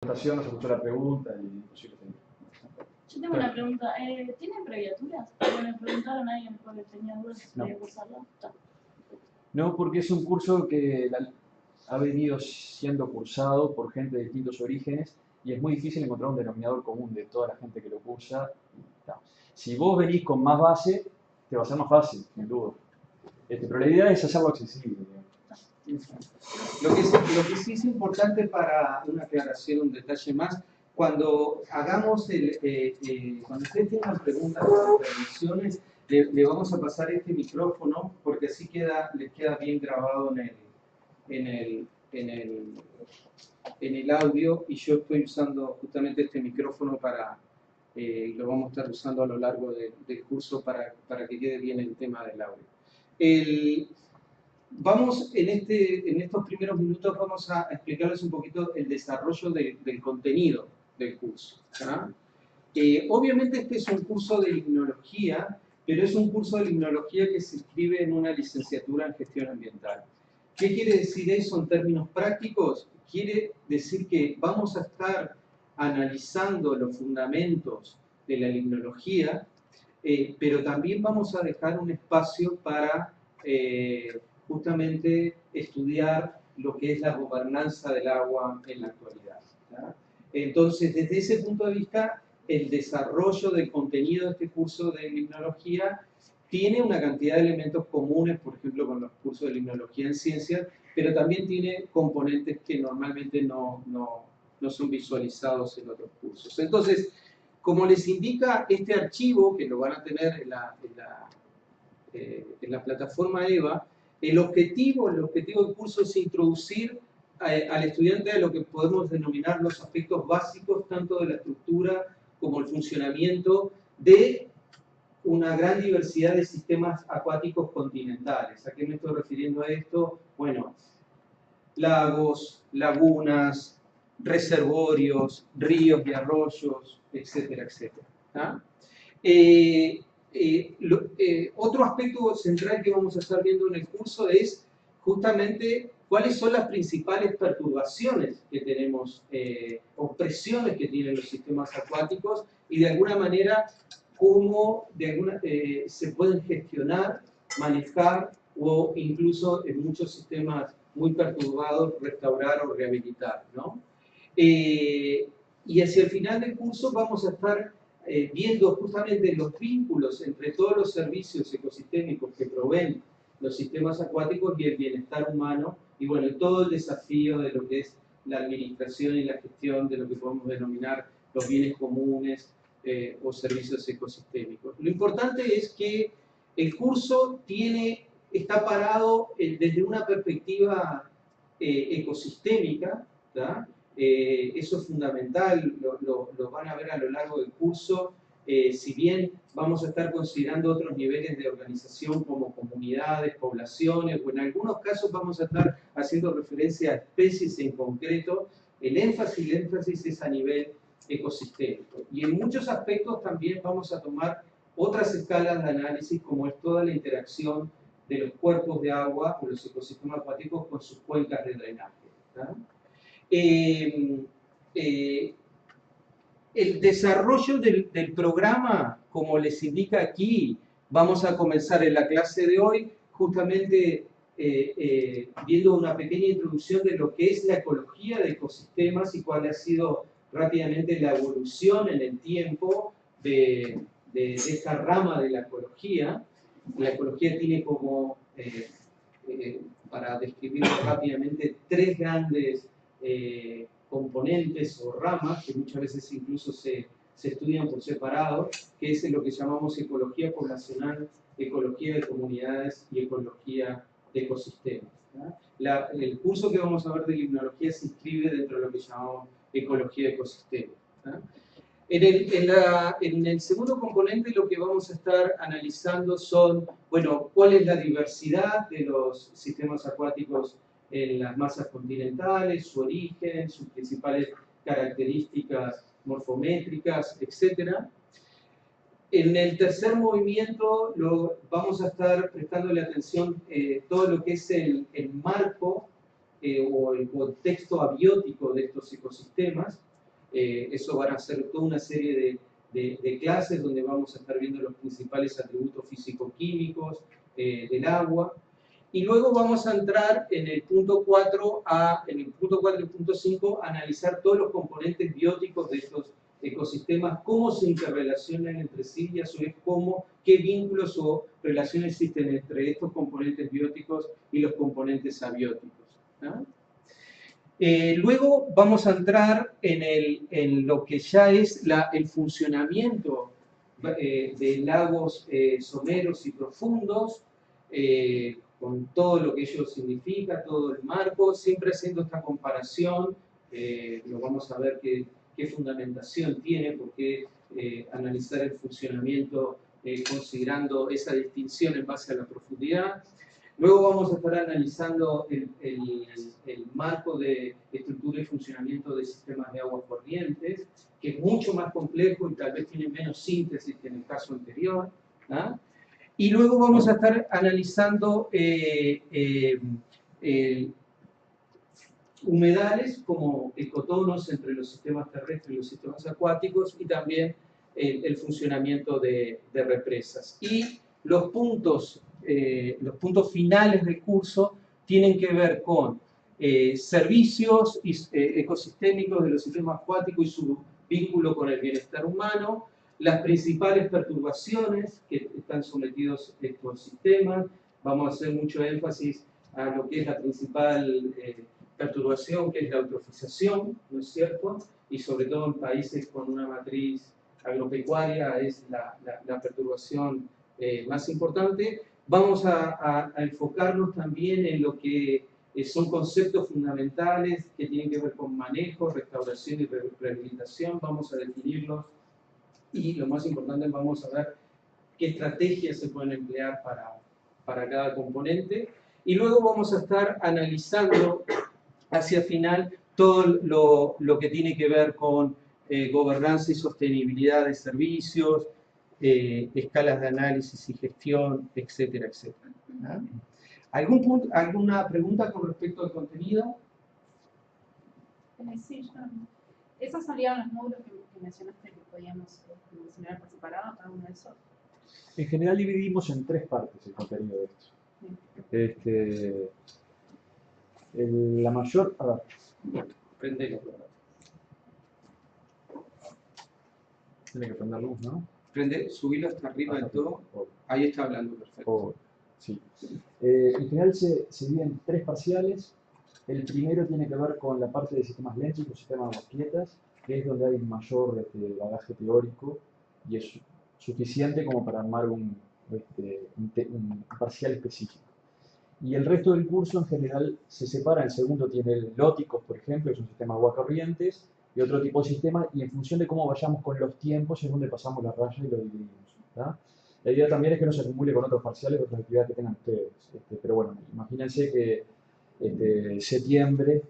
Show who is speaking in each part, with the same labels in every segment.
Speaker 1: presentación, no se escuchó la pregunta y imposible seguir.
Speaker 2: Yo tengo una pregunta. ¿Tienen abreviaturas? Porque me preguntaron a alguien porque tenía dudas si podía cursarlo.
Speaker 1: No, porque es un curso que ha venido siendo cursado por gente de distintos orígenes y es muy difícil encontrar un denominador común de toda la gente que lo cursa. Si vos venís con más base, te va a ser más fácil, sin duda. Pero la idea es hacerlo accesible.
Speaker 3: Lo que sí es importante para una aclaración, un detalle más, cuando hagamos cuando ustedes tengan preguntas o intervenciones, le vamos a pasar este micrófono porque así les queda bien grabado en el audio, y yo estoy usando justamente este micrófono y lo vamos a estar usando a lo largo del curso para que quede bien el tema del audio. Vamos, en estos primeros minutos vamos a explicarles un poquito el desarrollo del contenido del curso. Obviamente este es un curso de limnología, pero es un curso de limnología que se inscribe en una licenciatura en gestión ambiental. ¿Qué quiere decir eso en términos prácticos? Quiere decir que vamos a estar analizando los fundamentos de la limnología, pero también vamos a dejar un espacio para justamente estudiar lo que es la gobernanza del agua en la actualidad. Entonces, desde ese punto de vista, el desarrollo del contenido de este curso de limnología tiene una cantidad de elementos comunes, por ejemplo, con los cursos de limnología en ciencias, pero también tiene componentes que normalmente no son visualizados en otros cursos. Entonces, como les indica este archivo, que lo van a tener en la plataforma EVA, el objetivo del curso es introducir al estudiante a lo que podemos denominar los aspectos básicos, tanto de la estructura como el funcionamiento de una gran diversidad de sistemas acuáticos continentales. ¿A qué me estoy refiriendo a esto? Bueno, lagos, lagunas, reservorios, ríos y arroyos, etcétera, etcétera. Otro aspecto central que vamos a estar viendo en el curso es justamente cuáles son las principales perturbaciones que tenemos, o presiones que tienen los sistemas acuáticos, y de alguna manera cómo se pueden gestionar, manejar o incluso en muchos sistemas muy perturbados restaurar o rehabilitar, ¿no? Y hacia el final del curso vamos a estar viendo justamente los vínculos entre todos los servicios ecosistémicos que proveen los sistemas acuáticos y el bienestar humano, y bueno, todo el desafío de lo que es la administración y la gestión de lo que podemos denominar los bienes comunes o servicios ecosistémicos. Lo importante es que el curso está parado desde una perspectiva ecosistémica, ¿tá? Eso es fundamental, lo van a ver a lo largo del curso. Si bien vamos a estar considerando otros niveles de organización como comunidades, poblaciones, o en algunos casos vamos a estar haciendo referencia a especies en concreto, el énfasis es a nivel ecosistémico. Y en muchos aspectos también vamos a tomar otras escalas de análisis, como es toda la interacción de los cuerpos de agua o los ecosistemas acuáticos con sus cuencas de drenaje, ¿tá? El desarrollo del programa, como les indica aquí, vamos a comenzar en la clase de hoy justamente viendo una pequeña introducción de lo que es la ecología de ecosistemas y cuál ha sido rápidamente la evolución en el tiempo de esta rama de la ecología. La ecología tiene como, para describirlo rápidamente, tres grandes componentes o ramas que muchas veces incluso se estudian por separado, que es lo que llamamos ecología poblacional, ecología de comunidades y ecología de ecosistemas. El curso que vamos a ver de limnología se inscribe dentro de lo que llamamos ecología de ecosistemas. En el segundo componente lo que vamos a estar analizando son, bueno, cuál es la diversidad de los sistemas acuáticos en las masas continentales, su origen, sus principales características morfométricas, etc. En el tercer movimiento vamos a estar prestándole atención todo lo que es el marco o el contexto abiótico de estos ecosistemas. Eso van a ser toda una serie de clases donde vamos a estar viendo los principales atributos físico-químicos del agua. Y luego vamos a entrar en el punto 4 en el punto 4 y el punto 5 a analizar todos los componentes bióticos de estos ecosistemas, cómo se interrelacionan entre sí y a su vez qué vínculos o relaciones existen entre estos componentes bióticos y los componentes abióticos, ¿no? Luego vamos a entrar en lo que ya es el funcionamiento de lagos someros y profundos, con todo lo que ello significa, todo el marco, siempre haciendo esta comparación, lo vamos a ver qué fundamentación tiene, por qué analizar el funcionamiento considerando esa distinción en base a la profundidad. Luego vamos a estar analizando el marco de estructura y funcionamiento de sistemas de aguas corrientes, que es mucho más complejo y tal vez tiene menos síntesis que en el caso anterior, ¿ah? Y luego vamos a estar analizando humedales como ecotonos entre los sistemas terrestres y los sistemas acuáticos, y también el funcionamiento de represas. Y los puntos finales del curso tienen que ver con servicios ecosistémicos de los sistemas acuáticos y su vínculo con el bienestar humano, las principales perturbaciones que están sometidos estos sistemas. Vamos a hacer mucho énfasis a lo que es la principal perturbación, que es la eutrofización, ¿no es cierto? Y sobre todo en países con una matriz agropecuaria es la perturbación más importante. Vamos a enfocarnos también en lo que son conceptos fundamentales que tienen que ver con manejo, restauración y rehabilitación. Vamos a definirlos y lo más importante, vamos a ver qué estrategias se pueden emplear para cada componente. Y luego vamos a estar analizando hacia final todo lo que tiene que ver con gobernanza y sostenibilidad de servicios, escalas de análisis y gestión, etcétera, etcétera. ¿Ah? ¿Alguna pregunta con respecto al contenido?
Speaker 4: Sí, yo. ¿Esos serían los módulos que mencionaste que podíamos mencionar por separado, cada uno de esos?
Speaker 1: En general dividimos en 3 partes el contenido de esto. La mayor...
Speaker 3: Prendelo.
Speaker 1: Tiene que prender luz, ¿no?
Speaker 3: Subirlo hasta arriba del todo. Ahí está hablando perfecto.
Speaker 1: Sí. En general se divide en 3 parciales. El primero tiene que ver con la parte de sistemas lénticos, sistemas de aguas quietas, que es donde hay mayor bagaje teórico y es suficiente como para armar un parcial específico. Y el resto del curso en general se separa. El segundo tiene el lóticos, por ejemplo, que es un sistema de aguas corrientes, y otro tipo de sistema, y en función de cómo vayamos con los tiempos es donde pasamos la raya y lo dividimos, ¿tá? La idea también es que no se acumule con otros parciales, otras actividades que tengan ustedes. Pero bueno, imagínense que septiembre,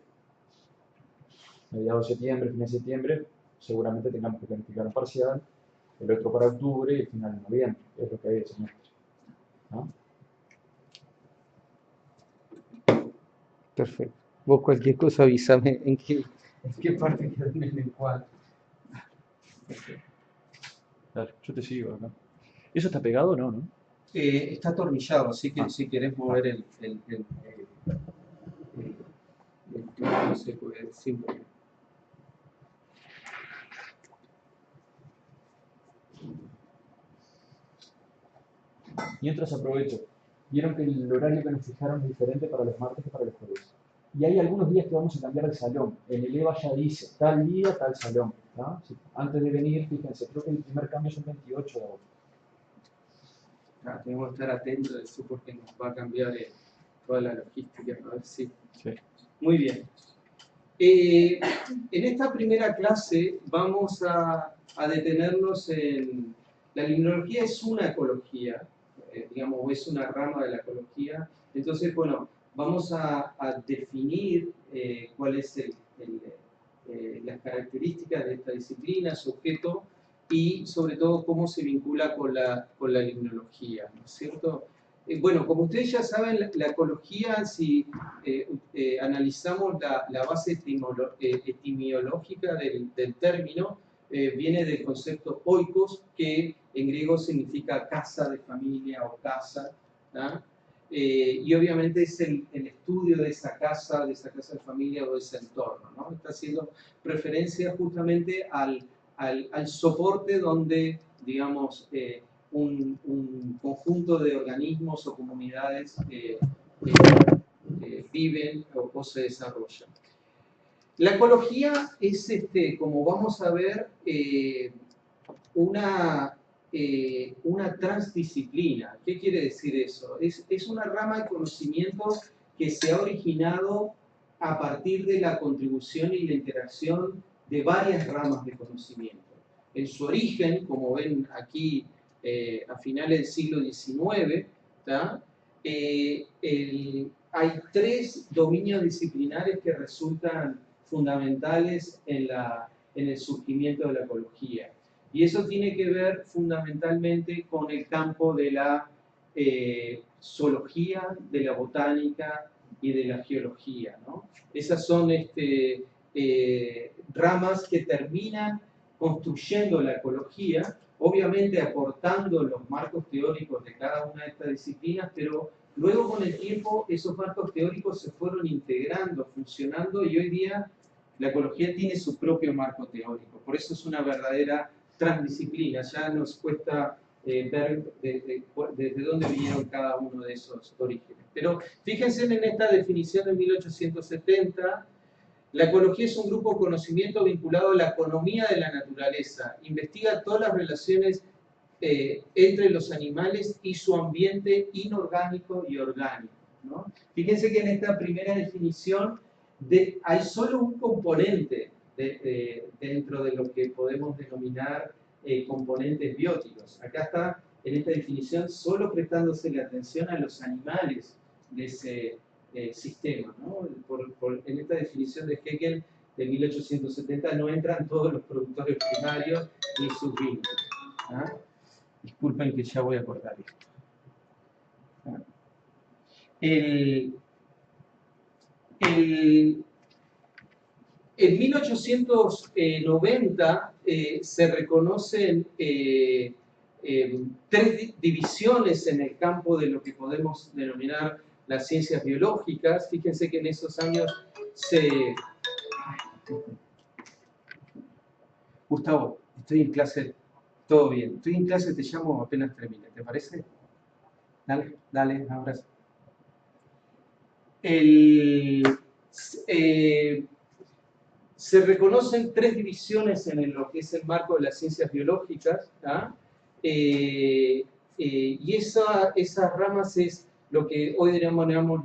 Speaker 1: mediados de septiembre, fin de septiembre, seguramente tengamos que planificar un parcial, el otro para octubre y el final de noviembre, es lo que hay de semestre, ¿no?
Speaker 3: Perfecto. Vos cualquier cosa avísame en qué parte quedó en el cuadro.
Speaker 1: Claro, yo te sigo acá. ¿Eso está pegado o no, no?
Speaker 3: Está atornillado, así que si querés mover el no se puede, simple.
Speaker 1: Mientras aprovecho, vieron que el horario que nos fijaron es diferente para los martes que para los jueves. Y hay algunos días que vamos a cambiar de salón. En el EVA ya dice, tal día, tal salón, ¿no? Sí. Antes de venir, fíjense, creo que el primer cambio es el 28 de agosto.
Speaker 3: Tenemos que estar atentos a eso porque nos va a cambiar toda la logística. A ver si. Sí. Muy bien. En esta primera clase vamos a detenernos en... La limnología es una ecología, digamos, es una rama de la ecología. Entonces, bueno, vamos a definir cuáles son las características de esta disciplina, su objeto, y sobre todo cómo se vincula con la limnología, ¿no es cierto? Bueno, como ustedes ya saben, la ecología, si analizamos la base etimológica del término, viene del concepto oikos, que en griego significa casa de familia o casa, ¿tá? Y obviamente es el estudio de esa casa de familia o de ese entorno, ¿no? Está haciendo referencia justamente al soporte donde, digamos, un conjunto de organismos o comunidades viven o se desarrollan. La ecología es, como vamos a ver, una transdisciplina. ¿Qué quiere decir eso? Es una rama de conocimiento que se ha originado a partir de la contribución y la interacción de varias ramas de conocimiento. En su origen, como ven aquí, a finales del siglo XIX, hay 3 dominios disciplinares que resultan fundamentales en el surgimiento de la ecología. Y eso tiene que ver fundamentalmente con el campo de la zoología, de la botánica y de la geología, ¿no? Esas son ramas que terminan construyendo la ecología, obviamente aportando los marcos teóricos de cada una de estas disciplinas, pero luego con el tiempo esos marcos teóricos se fueron integrando, funcionando, y hoy día la ecología tiene su propio marco teórico. Por eso es una verdadera transdisciplina. Ya nos cuesta ver desde dónde vinieron cada uno de esos orígenes. Pero fíjense en esta definición de 1870. La ecología es un grupo de conocimiento vinculado a la economía de la naturaleza. Investiga todas las relaciones entre los animales y su ambiente inorgánico y orgánico, ¿no? Fíjense que en esta primera definición hay solo un componente dentro de lo que podemos denominar componentes bióticos. Acá está, en esta definición, solo prestándose la atención a los animales de ese sistema, ¿no? En esta definición de Haeckel de 1870 no entran todos los productores primarios ni sus vínculos, ¿ah? Disculpen que ya voy a cortar esto. En 1890 se reconocen 3 divisiones en el campo de lo que podemos denominar las ciencias biológicas. Fíjense que en esos años Gustavo, estoy en clase, todo bien. Estoy en clase, te llamo apenas termine, ¿te parece? Dale, dale, un abrazo. Se reconocen 3 divisiones en lo que es el marco de las ciencias biológicas, y esas ramas es lo que hoy denominamos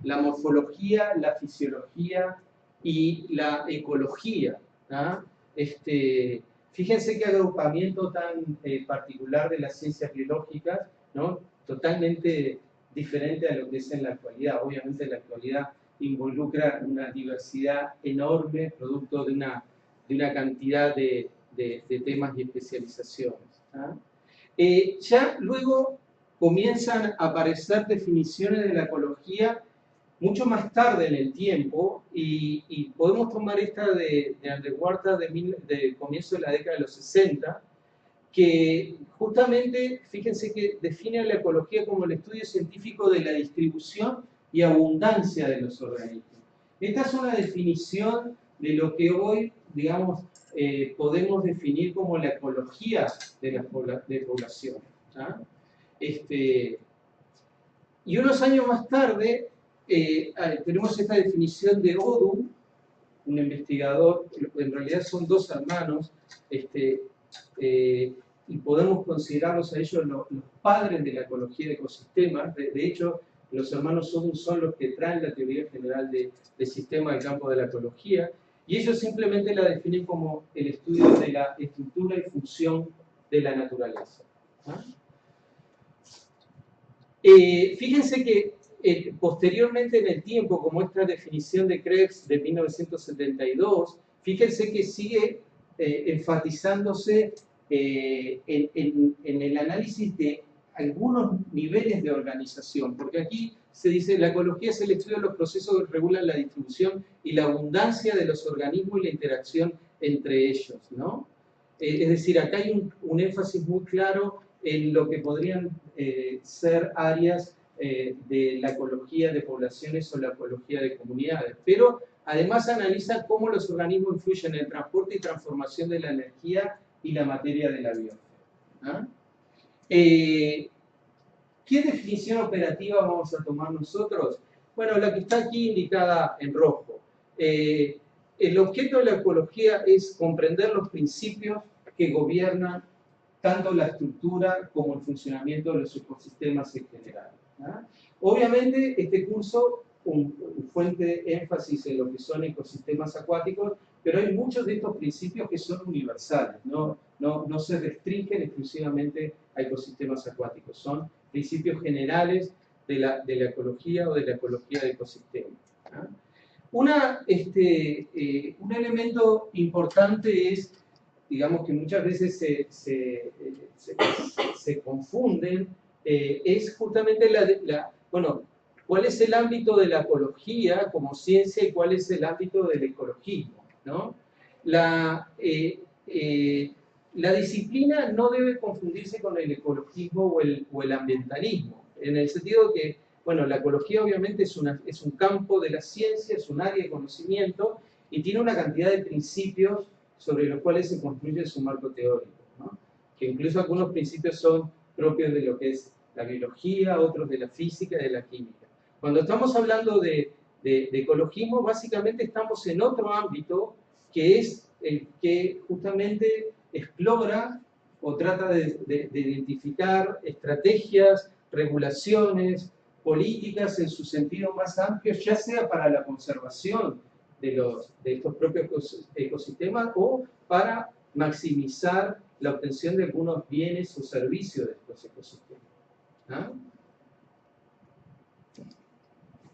Speaker 3: la morfología, la fisiología y la ecología. Fíjense qué agrupamiento tan particular de las ciencias biológicas, ¿no? Totalmente diferente a lo que es en la actualidad. Obviamente en la actualidad involucra una diversidad enorme, producto de una cantidad de temas y especializaciones. Ya luego comienzan a aparecer definiciones de la ecología mucho más tarde en el tiempo, y podemos tomar esta de Underwater de comienzo de la década de los 60, que justamente, fíjense que define a la ecología como el estudio científico de la distribución y abundancia de los organismos. Esta es una definición de lo que hoy, digamos, podemos definir como la ecología de las poblaciones. Y unos años más tarde tenemos esta definición de Odum, un investigador, en realidad son 2 hermanos, y podemos considerarlos a ellos los padres de la ecología de ecosistemas. De hecho, los hermanos son los que traen la teoría general del sistema del campo de la ecología, y ellos simplemente la definen como el estudio de la estructura y función de la naturaleza. Fíjense que posteriormente en el tiempo, como esta definición de Krebs de 1972, fíjense que sigue enfatizándose en el análisis de algunos niveles de organización, porque aquí se dice la ecología es el estudio de los procesos que regulan la distribución y la abundancia de los organismos y la interacción entre ellos, ¿no? Es decir, acá hay un énfasis muy claro en lo que podrían ser áreas de la ecología de poblaciones o la ecología de comunidades, pero además analiza cómo los organismos influyen en el transporte y transformación de la energía y la materia de la biosfera. ¿Ah? ¿Qué definición operativa vamos a tomar nosotros? Bueno, la que está aquí indicada en rojo. El objeto de la ecología es comprender los principios que gobiernan tanto la estructura como el funcionamiento de los ecosistemas en general. ¿Ah? Obviamente, este curso fuente de énfasis en lo que son ecosistemas acuáticos, pero hay muchos de estos principios que son universales, no se restringen exclusivamente a ecosistemas acuáticos, son principios generales de la ecología o de la ecología de ecosistemas. ¿Ah? Un elemento importante es, digamos que muchas veces se confunden, es justamente cuál es el ámbito de la ecología como ciencia y cuál es el ámbito del ecologismo, ¿no? La disciplina no debe confundirse con el ecologismo o el ambientalismo, en el sentido que, bueno, la ecología obviamente es un campo de la ciencia, es un área de conocimiento y tiene una cantidad de principios sobre los cuales se construye su marco teórico, ¿no? Que incluso algunos principios son propios de lo que es la biología, otros de la física y de la química. Cuando estamos hablando de ecologismo, básicamente estamos en otro ámbito que es el que justamente explora o trata de identificar estrategias, regulaciones, políticas en su sentido más amplio, ya sea para la conservación de estos propios ecosistemas o para maximizar la obtención de algunos bienes o servicios de estos ecosistemas. ¿Ah?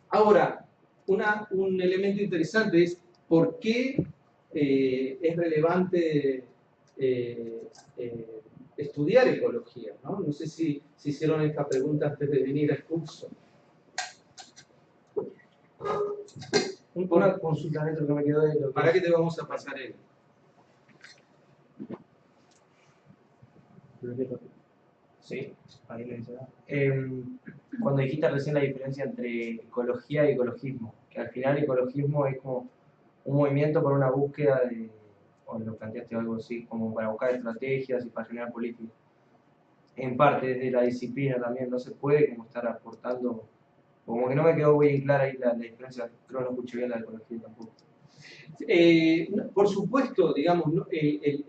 Speaker 3: Ahora, un elemento interesante es por qué es relevante estudiar ecología, ¿no? No sé si hicieron esta pregunta antes de venir al curso.
Speaker 5: Una consulta dentro que me quedó de lo que...
Speaker 3: ¿Para qué te vamos a pasar él?
Speaker 5: Sí, ahí lo hice. Cuando dijiste recién la diferencia entre ecología y ecologismo, que al final ecologismo es como un movimiento por una búsqueda de, o lo planteaste algo así, como para buscar estrategias y para generar políticas. En parte desde la disciplina también no se puede como estar aportando, como que no me quedó muy clara ahí la diferencia, creo que no escuché bien la ecología tampoco.
Speaker 3: Por supuesto, digamos, ¿no?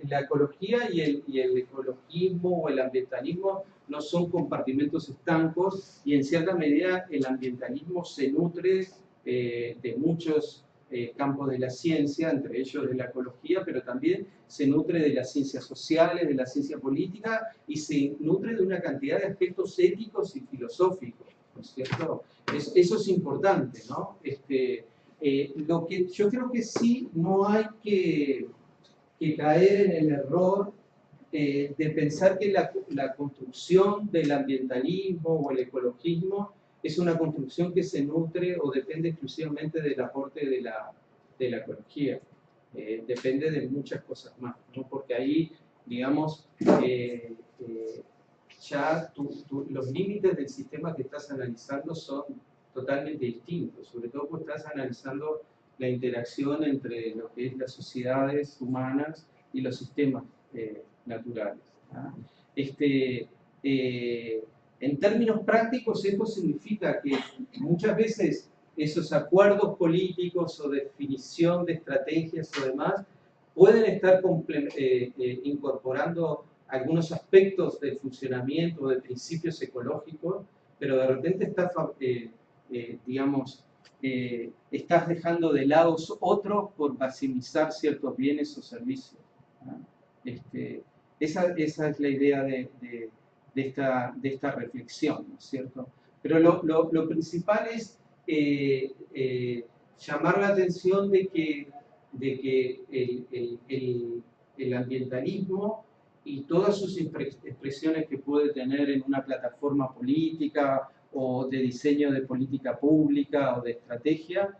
Speaker 3: La ecología y el ecologismo o el ambientalismo no son compartimentos estancos y en cierta medida el ambientalismo se nutre de muchos campos de la ciencia, entre ellos de la ecología, pero también se nutre de las ciencias sociales, de la ciencia política y se nutre de una cantidad de aspectos éticos y filosóficos, ¿no es cierto? Eso es importante, ¿no? Lo que yo creo que sí no hay que caer en el error de pensar que la construcción del ambientalismo o el ecologismo es una construcción que se nutre o depende exclusivamente del aporte de la ecología. Depende de muchas cosas más, ¿no? Porque ahí, digamos, ya los límites del sistema que estás analizando son totalmente distintos, sobre todo porque estás analizando la interacción entre lo que es las sociedades humanas y los sistemas naturales. ¿Ah? En términos prácticos, esto significa que muchas veces esos acuerdos políticos o definición de estrategias o demás pueden estar incorporando algunos aspectos del funcionamiento o de principios ecológicos, pero de repente está digamos, estás dejando de lado otros por maximizar ciertos bienes o servicios. ¿No? Esa es la idea de esta reflexión, ¿no es cierto? Pero lo principal es llamar la atención de que el ambientalismo y todas sus expresiones que puede tener en una plataforma política o de diseño de política pública o de estrategia,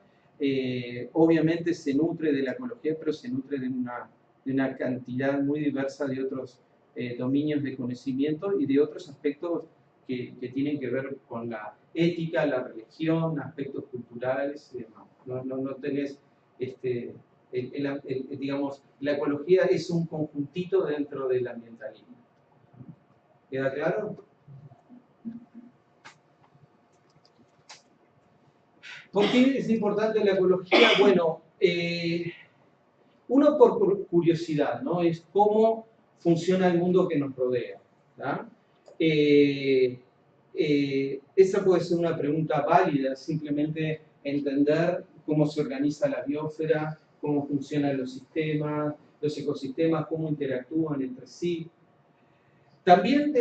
Speaker 3: obviamente se nutre de la ecología, pero se nutre de una cantidad muy diversa de otros dominios de conocimiento y de otros aspectos que tienen que ver con la ética, la religión, aspectos culturales y demás. No tenés, digamos, la ecología es un conjuntito dentro del ambientalismo. ¿Queda claro? ¿Por qué es importante la ecología? Bueno, uno por curiosidad, ¿no? Es cómo funciona el mundo que nos rodea, ¿tá? Esa puede ser una pregunta válida, simplemente entender cómo se organiza la biosfera, cómo funcionan los ecosistemas, cómo interactúan entre sí. También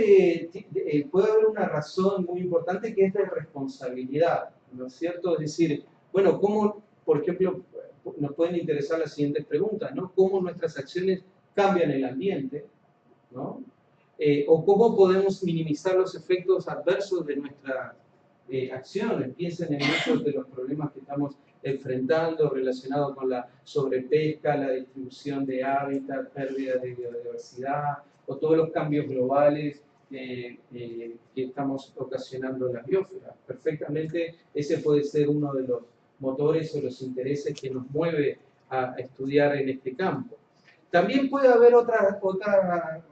Speaker 3: puede haber una razón muy importante que es de responsabilidad, ¿no es cierto? Es decir, bueno, cómo, por ejemplo, nos pueden interesar las siguientes preguntas, ¿no? ¿Cómo nuestras acciones cambian el ambiente? ¿No? O cómo podemos minimizar los efectos adversos de nuestras acciones. Piensen en muchos de los problemas que estamos enfrentando relacionados con la sobrepesca, la distribución de hábitat, pérdida de biodiversidad, o todos los cambios globales que estamos ocasionando en la biosfera. Perfectamente, ese puede ser uno de los motores o los intereses que nos mueve a estudiar en este campo. También puede haber otra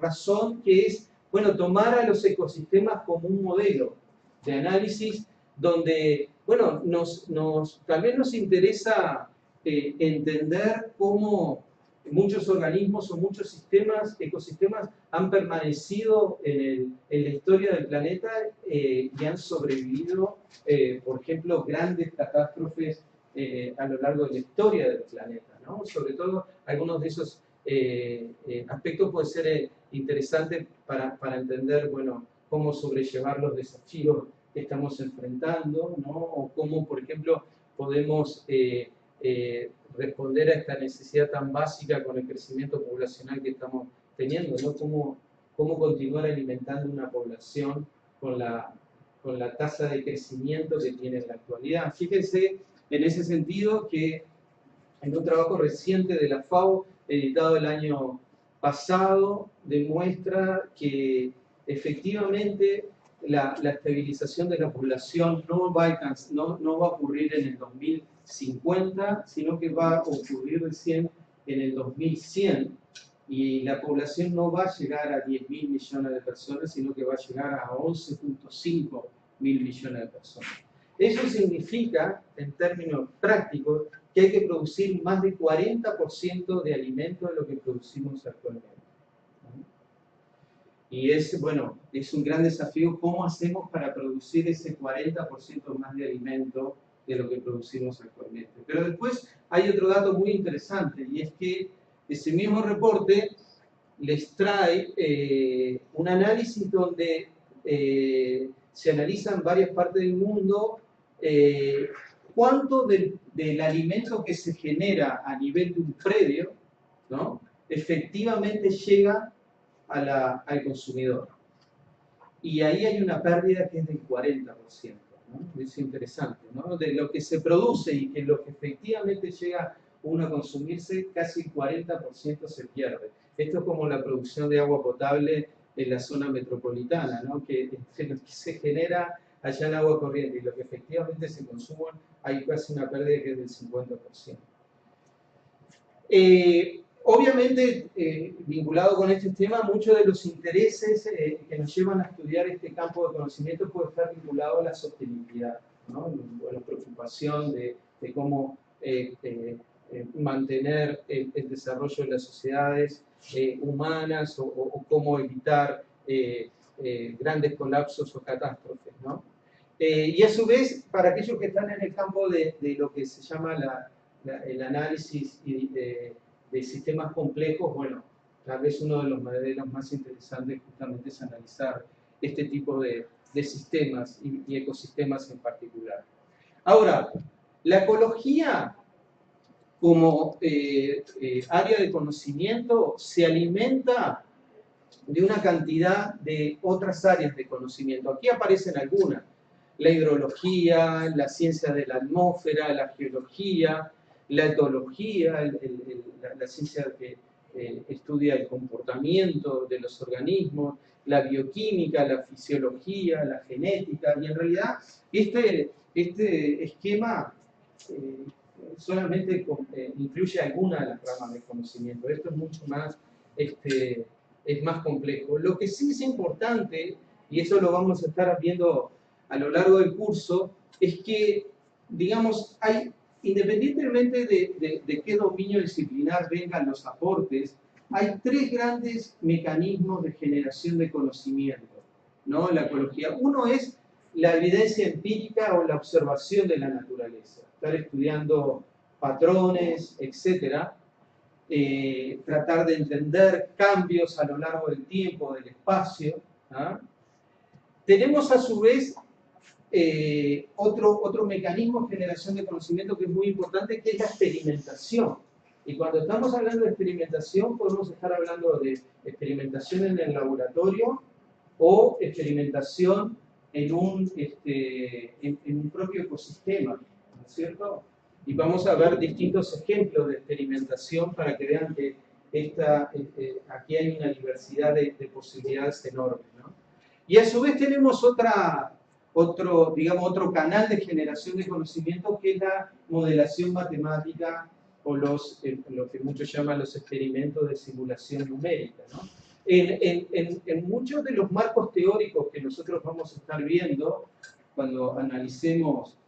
Speaker 3: razón que es, bueno, tomar a los ecosistemas como un modelo de análisis donde, bueno, también nos interesa entender cómo muchos organismos o muchos ecosistemas han permanecido en la historia del planeta y han sobrevivido, por ejemplo, grandes catástrofes a lo largo de la historia del planeta, ¿no? Sobre todo, algunos de esos aspectos pueden ser interesantes para entender, bueno, cómo sobrellevar los desafíos que estamos enfrentando, ¿no? O cómo, por ejemplo, podemos responder a esta necesidad tan básica con el crecimiento poblacional que estamos teniendo, ¿no? Cómo continuar alimentando una población con la tasa de crecimiento que tiene en la actualidad. Fíjense en ese sentido que en un trabajo reciente de la FAO, editado el año pasado, demuestra que efectivamente la estabilización de la población no va a ocurrir en el 2050, sino que va a ocurrir recién en el 2100. Y la población no va a llegar a 10.000 millones de personas, sino que va a llegar a 11.5 mil millones de personas. Eso significa, en términos prácticos, que hay que producir más de 40% de alimentos de lo que producimos actualmente. Y bueno, es un gran desafío cómo hacemos para producir ese 40% más de alimento de lo que producimos actualmente. Pero después hay otro dato muy interesante, y es que ese mismo reporte les trae un análisis donde se analizan varias partes del mundo cuánto del alimento que se genera a nivel de un predio, ¿no?, efectivamente llega al consumidor. Y ahí hay una pérdida que es del 40%, ¿no? Es interesante, ¿no? De lo que se produce y que lo que efectivamente llega uno a consumirse, casi el 40% se pierde. Esto es como la producción de agua potable en la zona metropolitana, ¿no? Que lo que se genera allá en agua corriente y lo que efectivamente se consume, hay casi una pérdida que es del 50%. Obviamente, vinculado con este tema, muchos de los intereses que nos llevan a estudiar este campo de conocimiento puede estar vinculado a la sostenibilidad, ¿no? La preocupación de cómo mantener el desarrollo de las sociedades humanas o cómo evitar grandes colapsos o catástrofes, ¿no? Y a su vez, para aquellos que están en el campo de lo que se llama el análisis de sistemas complejos, bueno, tal vez uno de los modelos más interesantes justamente es analizar este tipo de sistemas y ecosistemas en particular. Ahora, la ecología como área de conocimiento se alimenta de una cantidad de otras áreas de conocimiento. Aquí aparecen algunas: la hidrología, la ciencia de la atmósfera, la geología, la etología, la ciencia que estudia el comportamiento de los organismos, la bioquímica, la fisiología, la genética, y en realidad este esquema solamente incluye alguna de las ramas de conocimiento. Esto es mucho más, es más complejo. Lo que sí es importante, y eso lo vamos a estar viendo a lo largo del curso, es que, digamos, independientemente de qué dominio disciplinar vengan los aportes, hay tres grandes mecanismos de generación de conocimiento, ¿no?, en la ecología. Uno es la evidencia empírica o la observación de la naturaleza, estar estudiando patrones, etcétera, tratar de entender cambios a lo largo del tiempo, del espacio. Tenemos a su vez otro mecanismo de generación de conocimiento que es muy importante, que es la experimentación. Y cuando estamos hablando de experimentación, podemos estar hablando de experimentación en el laboratorio o experimentación en un propio ecosistema, ¿no es cierto? Y vamos a ver distintos ejemplos de experimentación para que vean que aquí hay una diversidad de posibilidades enormes, ¿no? Y a su vez tenemos otro canal de generación de conocimiento, que es la modelación matemática, o lo que muchos llaman los experimentos de simulación numérica, ¿no? En muchos de los marcos teóricos que nosotros vamos a estar viendo cuando analicemos,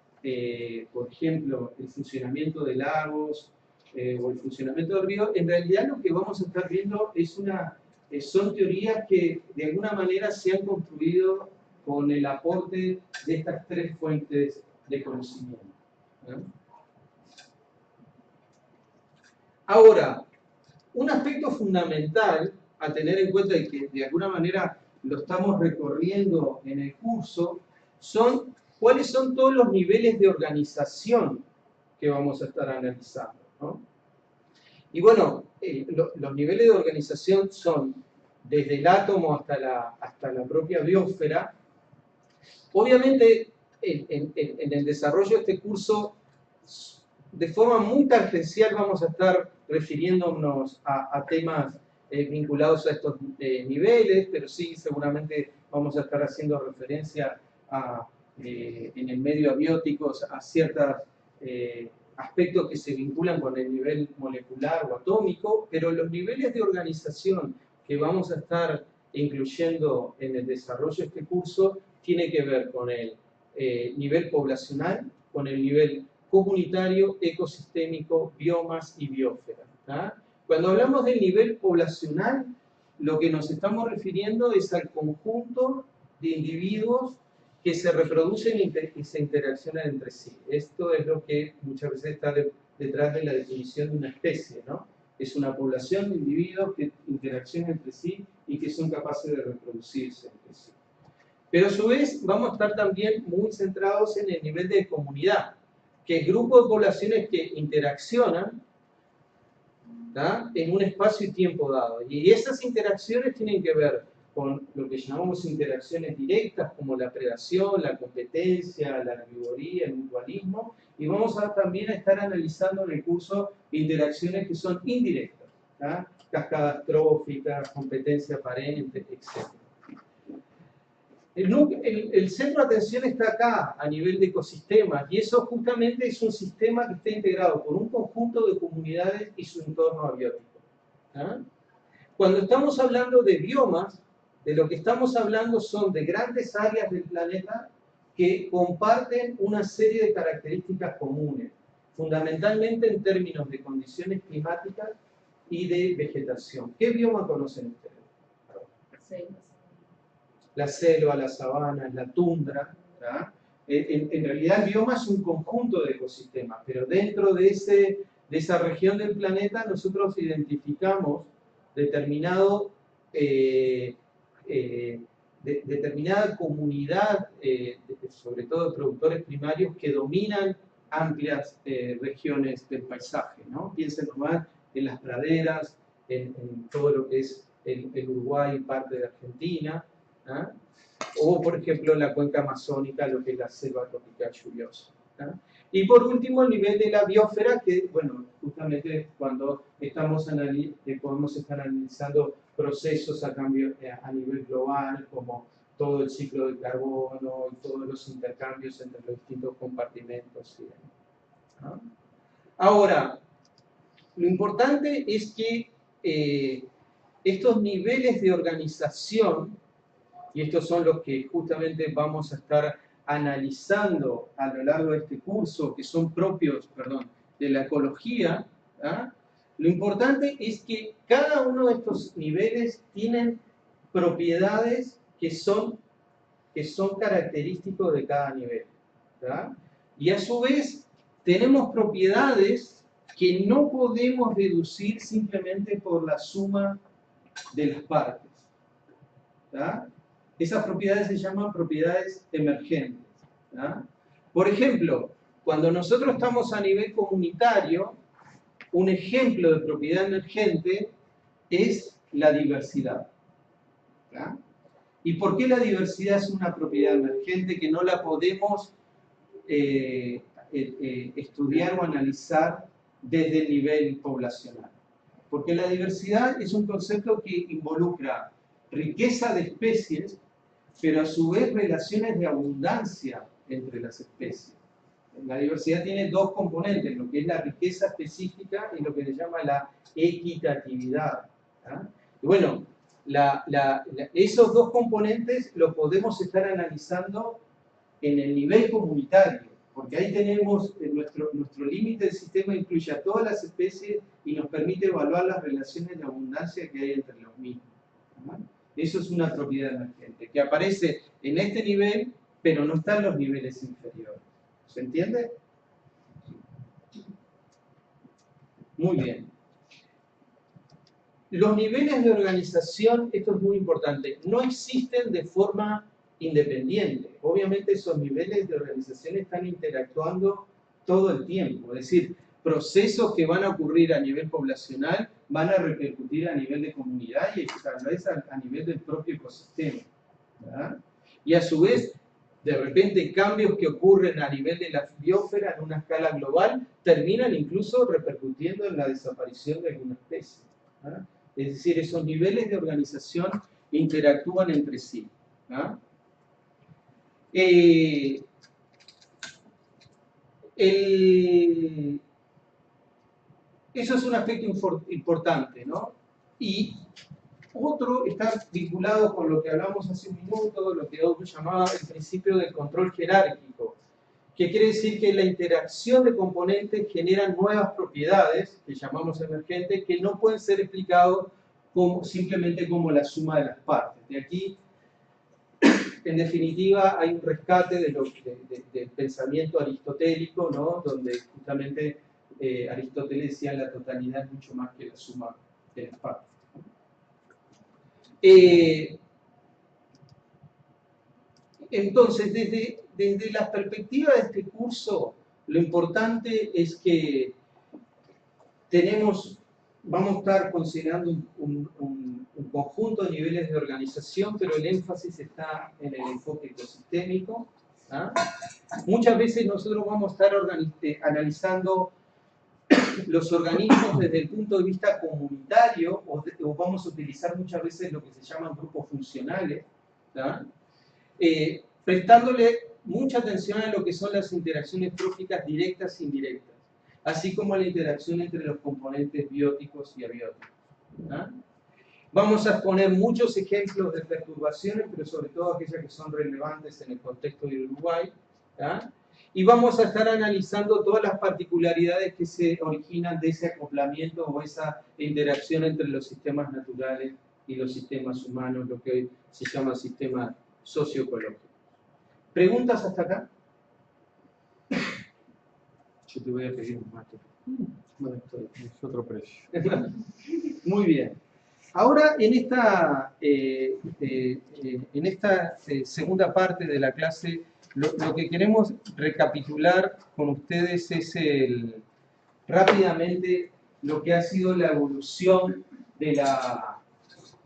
Speaker 3: por ejemplo, el funcionamiento de lagos o el funcionamiento del río, en realidad lo que vamos a estar viendo son teorías que de alguna manera se han construido con el aporte de estas tres fuentes de conocimiento, ¿no? Ahora, un aspecto fundamental a tener en cuenta, y que de alguna manera lo estamos recorriendo en el curso, son cuáles son todos los niveles de organización que vamos a estar analizando, ¿no? Y bueno, los niveles de organización son desde el átomo hasta la propia biosfera. Obviamente, en el desarrollo de este curso, de forma muy tangencial vamos a estar refiriéndonos a temas vinculados a estos niveles, pero sí, seguramente vamos a estar haciendo referencia en el medio abiótico a ciertos aspectos que se vinculan con el nivel molecular o atómico, pero los niveles de organización que vamos a estar incluyendo en el desarrollo de este curso tiene que ver con el nivel poblacional, con el nivel comunitario, ecosistémico, biomas y biosfera, ¿tá? Cuando hablamos del nivel poblacional, lo que nos estamos refiriendo es al conjunto de individuos que se reproducen y se interaccionan entre sí. Esto es lo que muchas veces está detrás de la definición de una especie, ¿no? Es una población de individuos que interaccionan entre sí y que son capaces de reproducirse entre sí. Pero a su vez vamos a estar también muy centrados en el nivel de comunidad, que es grupo de poblaciones que interaccionan, ¿tá?, en un espacio y tiempo dado. Y esas interacciones tienen que ver con lo que llamamos interacciones directas, como la predación, la competencia, la herbivoría, el mutualismo, y vamos también a estar analizando en el curso interacciones que son indirectas, ¿tá?, cascadas tróficas, competencia aparente, etc. El centro de atención está acá, a nivel de ecosistemas, y eso justamente es un sistema que está integrado por un conjunto de comunidades y su entorno abiótico, ¿ah? Cuando estamos hablando de biomas, de lo que estamos hablando son de grandes áreas del planeta que comparten una serie de características comunes, fundamentalmente en términos de condiciones climáticas y de vegetación. ¿Qué bioma conocen ustedes?
Speaker 4: Sí.
Speaker 3: La selva, la sabana, la tundra, ¿tá? En realidad el bioma es un conjunto de ecosistemas, pero dentro de esa región del planeta nosotros identificamos determinada comunidad, sobre todo de productores primarios, que dominan amplias regiones del paisaje, ¿no? Piensen nomás en las praderas, en todo lo que es el Uruguay y parte de Argentina, ¿ah? O por ejemplo la cuenca amazónica, lo que es la selva tropical lluviosa. ¿Ah? Y por último el nivel de la biosfera, que bueno, justamente cuando podemos estar analizando procesos a cambio a nivel global, como todo el ciclo del carbono y todos los intercambios entre los distintos compartimentos. ¿Ah? Ahora, lo importante es que estos niveles de organización, y estos son los que justamente vamos a estar analizando a lo largo de este curso, que son propios, de la ecología, ¿ah? Lo importante es que cada uno de estos niveles tienen propiedades que son característicos de cada nivel, ¿verdad? Y a su vez tenemos propiedades que no podemos deducir simplemente por la suma de las partes, ¿verdad? Esas propiedades se llaman propiedades emergentes, ¿verdad? Por ejemplo, cuando nosotros estamos a nivel comunitario, un ejemplo de propiedad emergente es la diversidad, ¿verdad? ¿Y por qué la diversidad es una propiedad emergente que no la podemos estudiar o analizar desde el nivel poblacional? Porque la diversidad es un concepto que involucra riqueza de especies, pero a su vez relaciones de abundancia entre las especies. La diversidad tiene dos componentes, lo que es la riqueza específica y lo que se llama la equitatividad. ¿Ah? Y bueno, esos dos componentes los podemos estar analizando en el nivel comunitario, porque ahí tenemos nuestro límite del sistema, incluye a todas las especies y nos permite evaluar las relaciones de abundancia que hay entre los mismos. ¿Ah? Eso es una propiedad emergente, que aparece en este nivel, pero no está en los niveles inferiores. ¿Se entiende? Muy bien. Los niveles de organización, esto es muy importante, no existen de forma independiente. Obviamente esos niveles de organización están interactuando todo el tiempo. Es decir, procesos que van a ocurrir a nivel poblacional van a repercutir a nivel de comunidad y tal vez a nivel del propio ecosistema, ¿verdad? Y a su vez, de repente cambios que ocurren a nivel de la biosfera en una escala global terminan incluso repercutiendo en la desaparición de alguna especie, ¿verdad? Es decir, esos niveles de organización interactúan entre sí, ¿verdad? Eso es un aspecto importante, ¿no? Y otro está vinculado con lo que hablamos hace un minuto, lo que otro llamaba el principio del control jerárquico, que quiere decir que la interacción de componentes genera nuevas propiedades, que llamamos emergentes, que no pueden ser explicados simplemente como la suma de las partes. De aquí, en definitiva, hay un rescate del pensamiento aristotélico, ¿no? Donde justamente Aristóteles decía la totalidad es mucho más que la suma de las partes. Entonces, desde la perspectiva de este curso, lo importante es que vamos a estar considerando un conjunto de niveles de organización, pero el énfasis está en el enfoque ecosistémico. ¿Ah? Muchas veces nosotros vamos a estar analizando los organismos desde el punto de vista comunitario, o vamos a utilizar muchas veces lo que se llaman grupos funcionales, ¿ah? Prestándole mucha atención a lo que son las interacciones tróficas directas e indirectas, así como a la interacción entre los componentes bióticos y abióticos. ¿Ah? Vamos a exponer muchos ejemplos de perturbaciones, pero sobre todo aquellas que son relevantes en el contexto de Uruguay. ¿Ah? Y vamos a estar analizando todas las particularidades que se originan de ese acoplamiento o esa interacción entre los sistemas naturales y los sistemas humanos, lo que hoy se llama sistema socioecológico. ¿Preguntas hasta acá? Yo te voy a pedir un mate.
Speaker 1: Bueno, es otro precio.
Speaker 3: Muy bien. Ahora, en esta segunda parte de la clase, lo que queremos recapitular con ustedes es rápidamente lo que ha sido la evolución de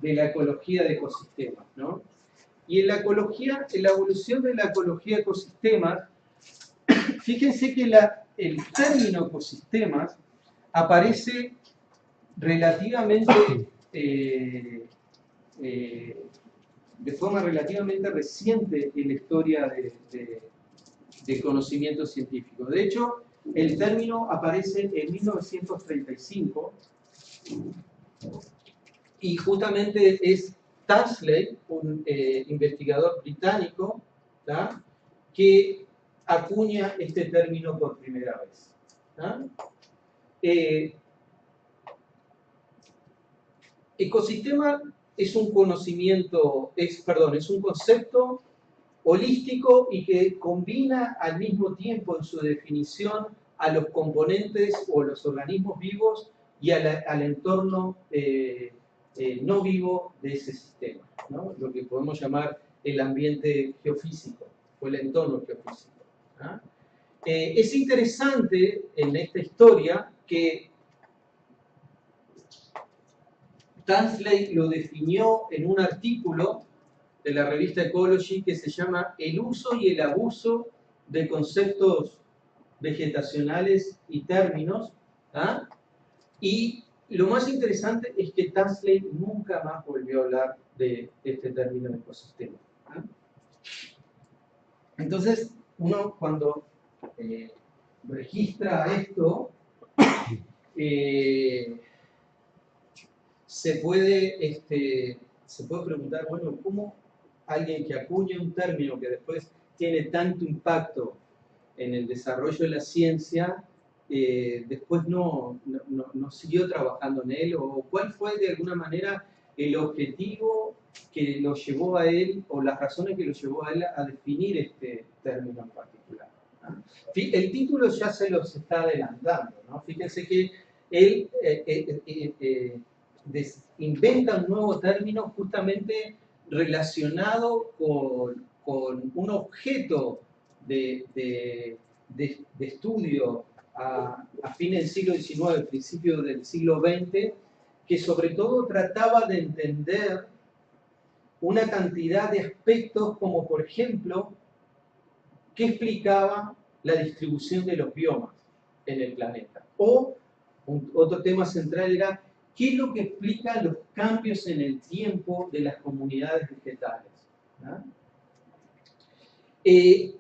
Speaker 3: de la ecología de ecosistemas, ¿no? Y en la ecología, en la evolución de la ecología de ecosistemas, fíjense que el término ecosistemas aparece relativamente, de forma relativamente reciente en la historia de conocimiento científico. De hecho, el término aparece en 1935 y justamente es Tansley, un investigador británico, ¿tá?, que acuña este término por primera vez, ¿tá? Ecosistema es un conocimiento, es un concepto holístico y que combina al mismo tiempo en su definición a los componentes o los organismos vivos y al entorno no vivo de ese sistema, ¿no? Lo que podemos llamar el ambiente geofísico o el entorno geofísico, ¿no? Es interesante en esta historia que Tansley lo definió en un artículo de la revista Ecology que se llama El uso y el abuso de conceptos vegetacionales y términos, ¿ah? Y lo más interesante es que Tansley nunca más volvió a hablar de este término de ecosistema, ¿ah? Entonces, uno cuando registra esto, se puede preguntar, bueno, ¿cómo alguien que acuña un término que después tiene tanto impacto en el desarrollo de la ciencia, después no siguió trabajando en él? ¿O cuál fue de alguna manera el objetivo que lo llevó a él, o las razones que lo llevó a él a definir este término en particular, ¿no? El título ya se los está adelantando, ¿no? Fíjense que él inventa un nuevo término justamente relacionado con un objeto de estudio a fines del siglo XIX, principios del siglo XX, que sobre todo trataba de entender una cantidad de aspectos como, por ejemplo, qué explicaba la distribución de los biomas en el planeta. O otro tema central era qué es lo que explica los cambios en el tiempo de las comunidades vegetales, ¿no? Y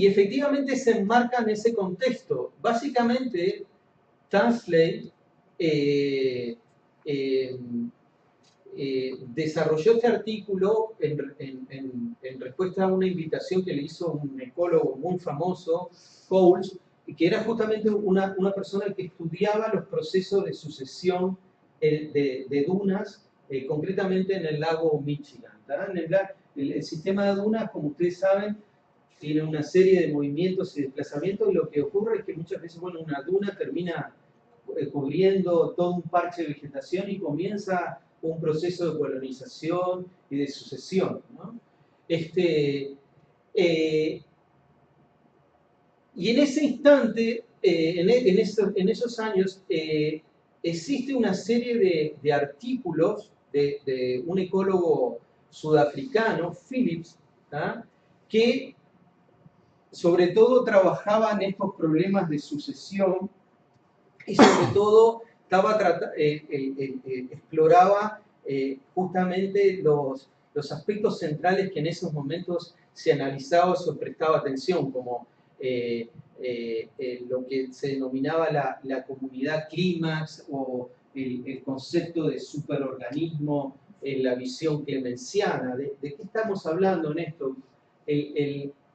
Speaker 3: efectivamente se enmarca en ese contexto. Básicamente, Tansley desarrolló este artículo en respuesta a una invitación que le hizo un ecólogo muy famoso, Coles, que era justamente una persona que estudiaba los procesos de sucesión de dunas, concretamente en el lago Michigan. El sistema de dunas, como ustedes saben, tiene una serie de movimientos y desplazamientos, y lo que ocurre es que muchas veces, bueno, una duna termina cubriendo todo un parche de vegetación y comienza un proceso de colonización y de sucesión, ¿no? Y en ese instante, en esos años, existe una serie de artículos de un ecólogo sudafricano, Phillips, ¿ah?, que sobre todo trabajaba en estos problemas de sucesión y sobre todo exploraba justamente los aspectos centrales que en esos momentos se analizaba o se prestaba atención, como lo que se denominaba la comunidad clímax o el concepto de superorganismo en la visión clemenciana. ¿De qué estamos hablando en esto?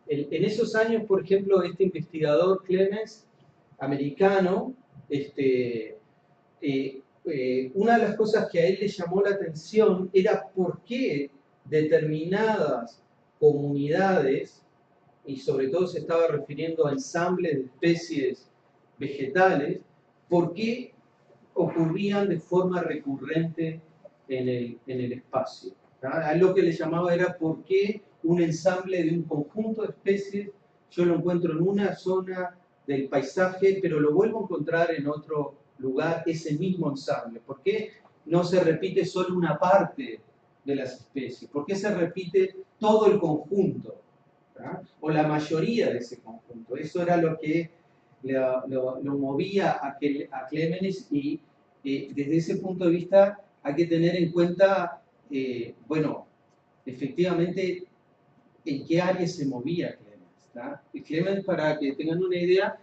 Speaker 3: En esos años, por ejemplo, este investigador Clemens, americano, una de las cosas que a él le llamó la atención era por qué determinadas comunidades, y sobre todo se estaba refiriendo a ensambles de especies vegetales, por qué ocurrían de forma recurrente en el espacio. A lo que le llamaba era por qué un ensamble de un conjunto de especies yo lo encuentro en una zona del paisaje, pero lo vuelvo a encontrar en otro lugar, ese mismo ensamble. ¿Por qué no se repite solo una parte de las especies? ¿Por qué se repite todo el conjunto? ¿Verdad? O la mayoría de ese conjunto. Eso era lo que lo movía a Clemens y desde ese punto de vista hay que tener en cuenta, bueno, efectivamente, en qué área se movía Clemens. ¿Tá? Y Clemens, para que tengan una idea,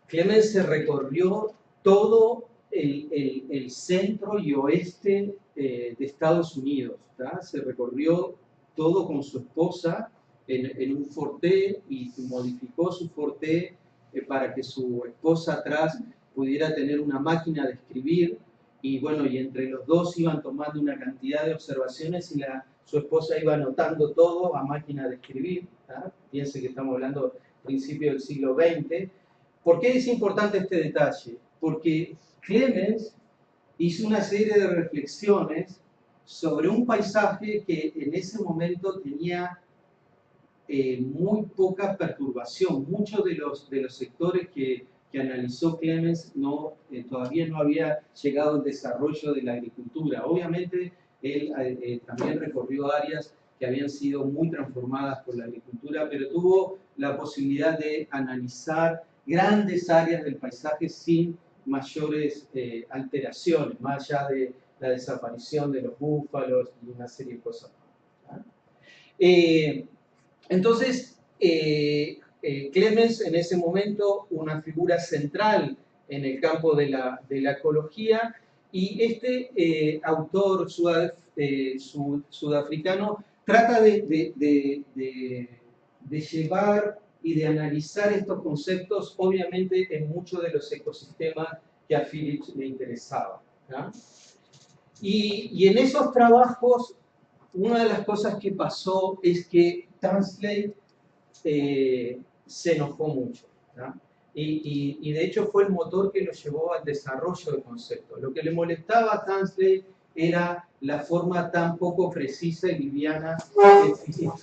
Speaker 3: Clemens se recorrió todo el centro y oeste de Estados Unidos. ¿Tá? Se recorrió todo con su esposa en un Forte y modificó su Forte para que su esposa atrás pudiera tener una máquina de escribir. Y bueno, y entre los dos iban tomando una cantidad de observaciones y su esposa iba anotando todo a máquina de escribir. ¿Tá? Piense que estamos hablando del principio del siglo XX. ¿Por qué es importante este detalle? Porque Clemens hizo una serie de reflexiones sobre un paisaje que en ese momento tenía muy poca perturbación. Muchos de los sectores que analizó Clemens todavía no había llegado al desarrollo de la agricultura. Obviamente, él también recorrió áreas que habían sido muy transformadas por la agricultura, pero tuvo la posibilidad de analizar grandes áreas del paisaje sin mayores alteraciones, más allá de la desaparición de los búfalos y una serie de cosas más. Entonces, Clemens en ese momento una figura central en el campo de la ecología, y este autor sudafricano trata de llevar y de analizar estos conceptos, obviamente, en muchos de los ecosistemas que a Phillips le interesaban. ¿No? Y en esos trabajos, una de las cosas que pasó es que Tansley se enojó mucho. ¿No? Y de hecho fue el motor que lo llevó al desarrollo del concepto. Lo que le molestaba a Tansley era la forma tan poco precisa y liviana que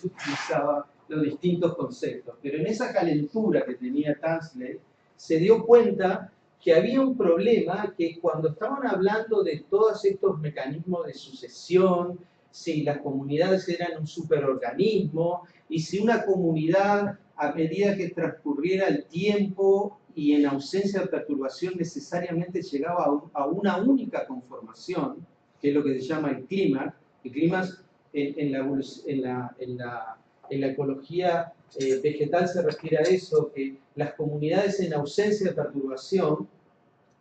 Speaker 3: utilizaba los distintos conceptos. Pero en esa calentura que tenía Tansley, se dio cuenta que había un problema, que cuando estaban hablando de todos estos mecanismos de sucesión, si las comunidades eran un superorganismo, y si una comunidad, a medida que transcurriera el tiempo y en ausencia de perturbación, necesariamente llegaba a una única conformación, que es lo que se llama el clímax. El clímax en la ecología vegetal se refiere a eso, que las comunidades en ausencia de perturbación,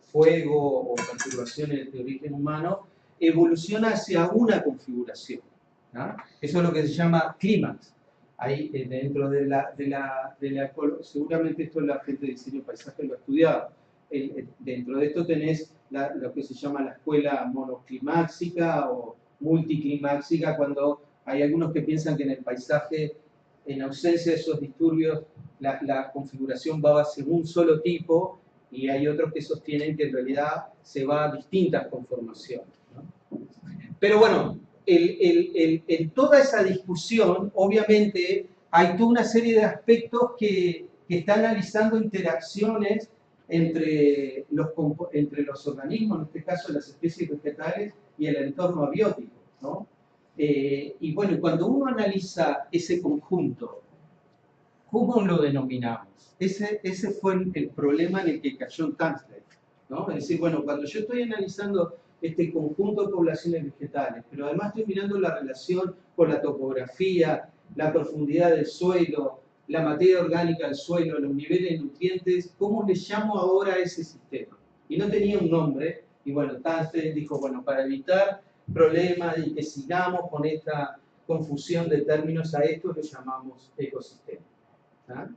Speaker 3: fuego o perturbaciones de origen humano, evoluciona hacia una configuración. ¿No? Eso es lo que se llama clímax. Ahí dentro de la seguramente esto la gente de diseño paisaje lo ha estudiado. Dentro de esto tenés lo que se llama la escuela monoclimáxica o multiclimáxica, cuando hay algunos que piensan que en el paisaje, en ausencia de esos disturbios, la configuración va hacia un solo tipo, y hay otros que sostienen que en realidad se va a distintas conformaciones. ¿No? Pero bueno, en toda esa discusión, obviamente, hay toda una serie de aspectos que están analizando interacciones entre los organismos, en este caso las especies vegetales, y el entorno abiótico. ¿No? Y bueno, cuando uno analiza ese conjunto, ¿cómo lo denominamos? Ese fue el problema en el que cayó Tansley, ¿no? Es decir, bueno, cuando yo estoy analizando este conjunto de poblaciones vegetales, pero además estoy mirando la relación con la topografía, la profundidad del suelo, la materia orgánica del suelo, los niveles de nutrientes, ¿cómo le llamo ahora a ese sistema? Y no tenía un nombre, y bueno, Tansley dijo, bueno, para evitar problemas y que sigamos con esta confusión de términos, a esto lo llamamos ecosistema. ¿Ah?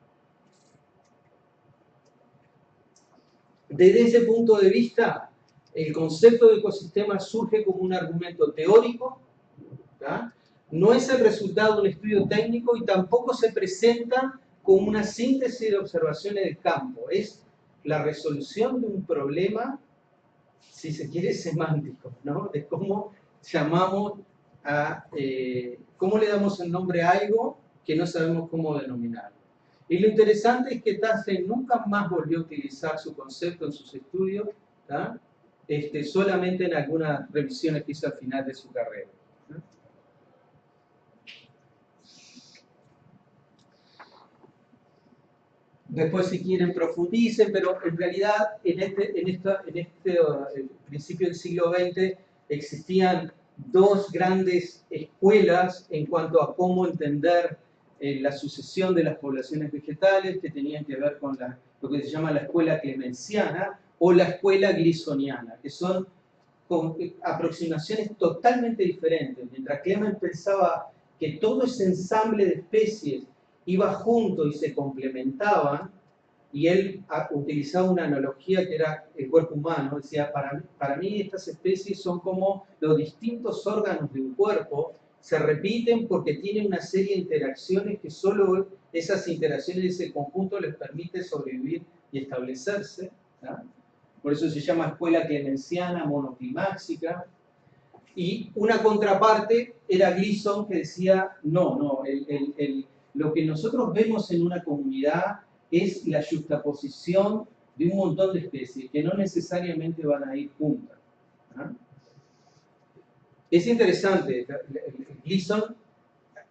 Speaker 3: Desde ese punto de vista, el concepto de ecosistema surge como un argumento teórico, ¿tá? No es el resultado de un estudio técnico y tampoco se presenta como una síntesis de observaciones de campo. Es la resolución de un problema, si se quiere, semántico, ¿no? De cómo llamamos cómo le damos el nombre a algo que no sabemos cómo denominarlo. Y lo interesante es que Tansley nunca más volvió a utilizar su concepto en sus estudios, ¿tá? solamente en algunas revisiones que hizo al final de su carrera. Después, si quieren, profundicen, pero en realidad principio del siglo XX existían dos grandes escuelas en cuanto a cómo entender la sucesión de las poblaciones vegetales, que tenían que ver con lo que se llama la escuela clemenciana o la escuela glisoniana, que son con aproximaciones totalmente diferentes. Mientras Clemens pensaba que todo ese ensamble de especies iba junto y se complementaban, y él utilizaba una analogía que era el cuerpo humano. Decía, para mí estas especies son como los distintos órganos de un cuerpo, se repiten porque tienen una serie de interacciones que solo esas interacciones de ese conjunto les permite sobrevivir y establecerse, ¿no? Por eso se llama escuela clemenciana monoclimáxica. Y una contraparte era Glisson, que decía, no, lo que nosotros vemos en una comunidad es la yuxtaposición de un montón de especies que no necesariamente van a ir juntas, ¿no? Es interesante, Glisson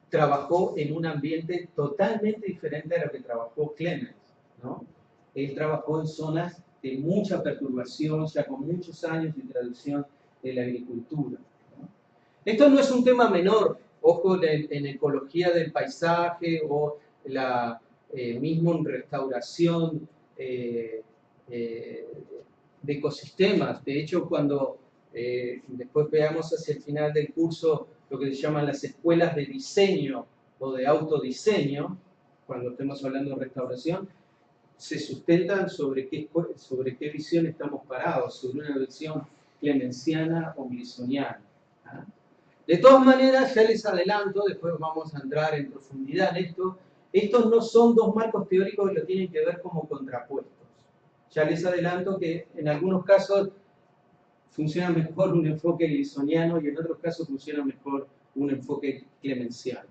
Speaker 3: trabajó en un ambiente totalmente diferente a lo que trabajó Clemens, ¿no? Él trabajó en zonas de mucha perturbación, ya con muchos años de traducción de la agricultura, ¿no? Esto no es un tema menor, ojo, en ecología del paisaje o mismo en restauración de ecosistemas. De hecho, cuando después veamos hacia el final del curso lo que se llaman las escuelas de diseño o de autodiseño, cuando estemos hablando de restauración, se sustentan sobre qué visión estamos parados, sobre una visión clemenciana o glisoniana. De todas maneras, ya les adelanto, después vamos a entrar en profundidad en esto, estos no son dos marcos teóricos que lo tienen que ver como contrapuestos. Ya les adelanto que en algunos casos funciona mejor un enfoque glisoniano y en otros casos funciona mejor un enfoque clemenciano.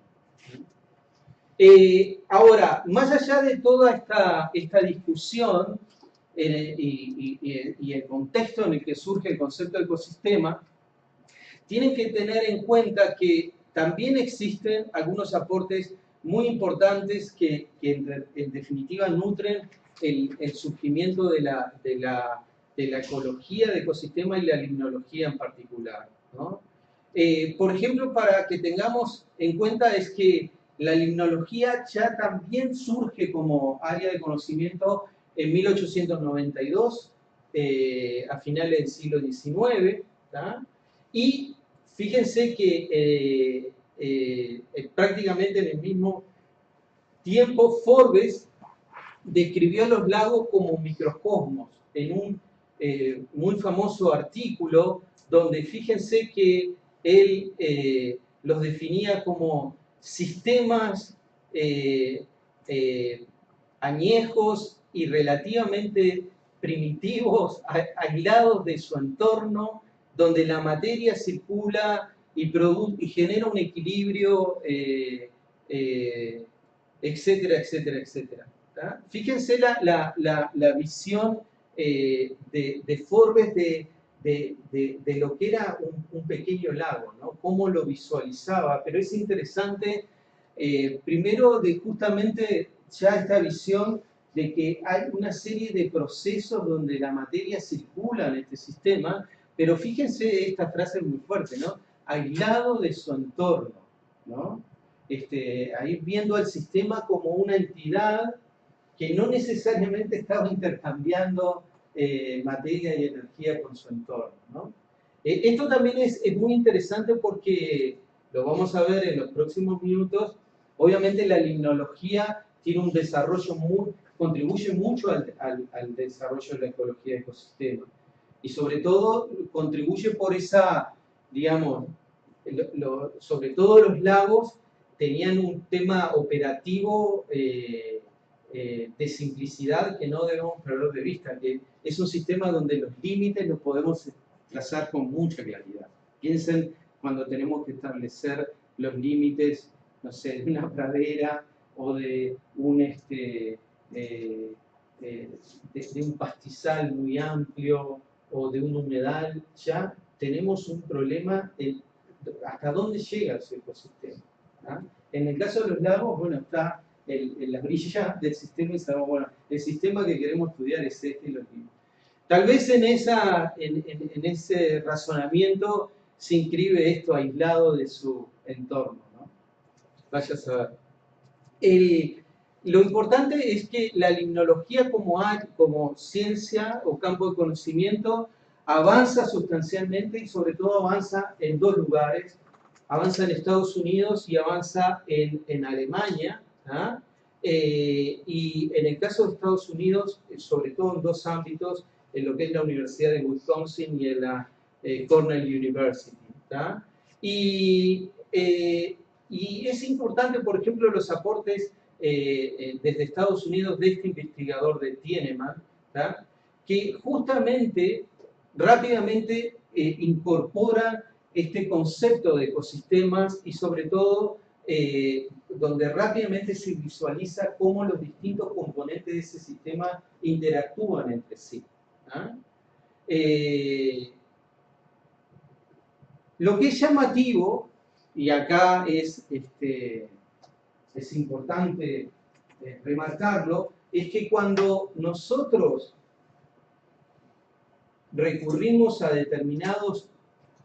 Speaker 3: Ahora, más allá de toda esta discusión y el contexto en el que surge el concepto de ecosistema, tienen que tener en cuenta que también existen algunos aportes muy importantes que en definitiva nutren el surgimiento de la ecología de ecosistema y la limnología en particular, ¿no? Por ejemplo, para que tengamos en cuenta es que la limnología ya también surge como área de conocimiento en 1892, a finales del siglo XIX, ¿tá? Y fíjense que prácticamente en el mismo tiempo Forbes describió los lagos como microcosmos en un muy famoso artículo donde fíjense que él los definía como sistemas añejos y relativamente primitivos, aislados de su entorno, donde la materia circula y genera un equilibrio, etcétera, etcétera, etcétera. ¿Tá? Fíjense la visión de Forbes de lo que era un pequeño lago, ¿no? Cómo lo visualizaba, pero es interesante, primero, de justamente ya esta visión de que hay una serie de procesos donde la materia circula en este sistema, pero fíjense, esta frase es muy fuerte, ¿no? Aislado de su entorno, ¿no? Ahí viendo el sistema como una entidad que no necesariamente estaba intercambiando materia y energía con su entorno, ¿no? Esto también es muy interesante porque, lo vamos a ver en los próximos minutos, obviamente la limnología tiene un desarrollo contribuye mucho al desarrollo de la ecología de ecosistemas. Y sobre todo contribuye por esa, digamos, sobre todo los lagos tenían un tema operativo de simplicidad que no debemos perder de vista, que es un sistema donde los límites los podemos trazar con mucha claridad. Piensen cuando tenemos que establecer los límites, no sé, de una pradera o de un pastizal muy amplio, o de un humedal, ya tenemos un problema de hasta dónde llega ese ecosistema. ¿Ah? En el caso de los lagos, bueno, está la orilla del sistema y sabemos, bueno, el sistema que queremos estudiar es este y lo mismo. Tal vez en ese razonamiento se inscribe esto aislado de su entorno, ¿no? Vaya a saber. Lo importante es que la limnología como ciencia o campo de conocimiento avanza sustancialmente y sobre todo avanza en dos lugares. Avanza en Estados Unidos y avanza en Alemania. ¿Ah? Y en el caso de Estados Unidos, sobre todo en dos ámbitos, en lo que es la Universidad de Wisconsin y en la Cornell University. ¿Ah? Y es importante, por ejemplo, los aportes desde Estados Unidos de este investigador de Tienemann, ¿tá? Que justamente rápidamente incorpora este concepto de ecosistemas y sobre todo donde rápidamente se visualiza cómo los distintos componentes de ese sistema interactúan entre sí. ¿Ah? Lo que es llamativo, y acá es importante remarcarlo, es que cuando nosotros recurrimos a determinados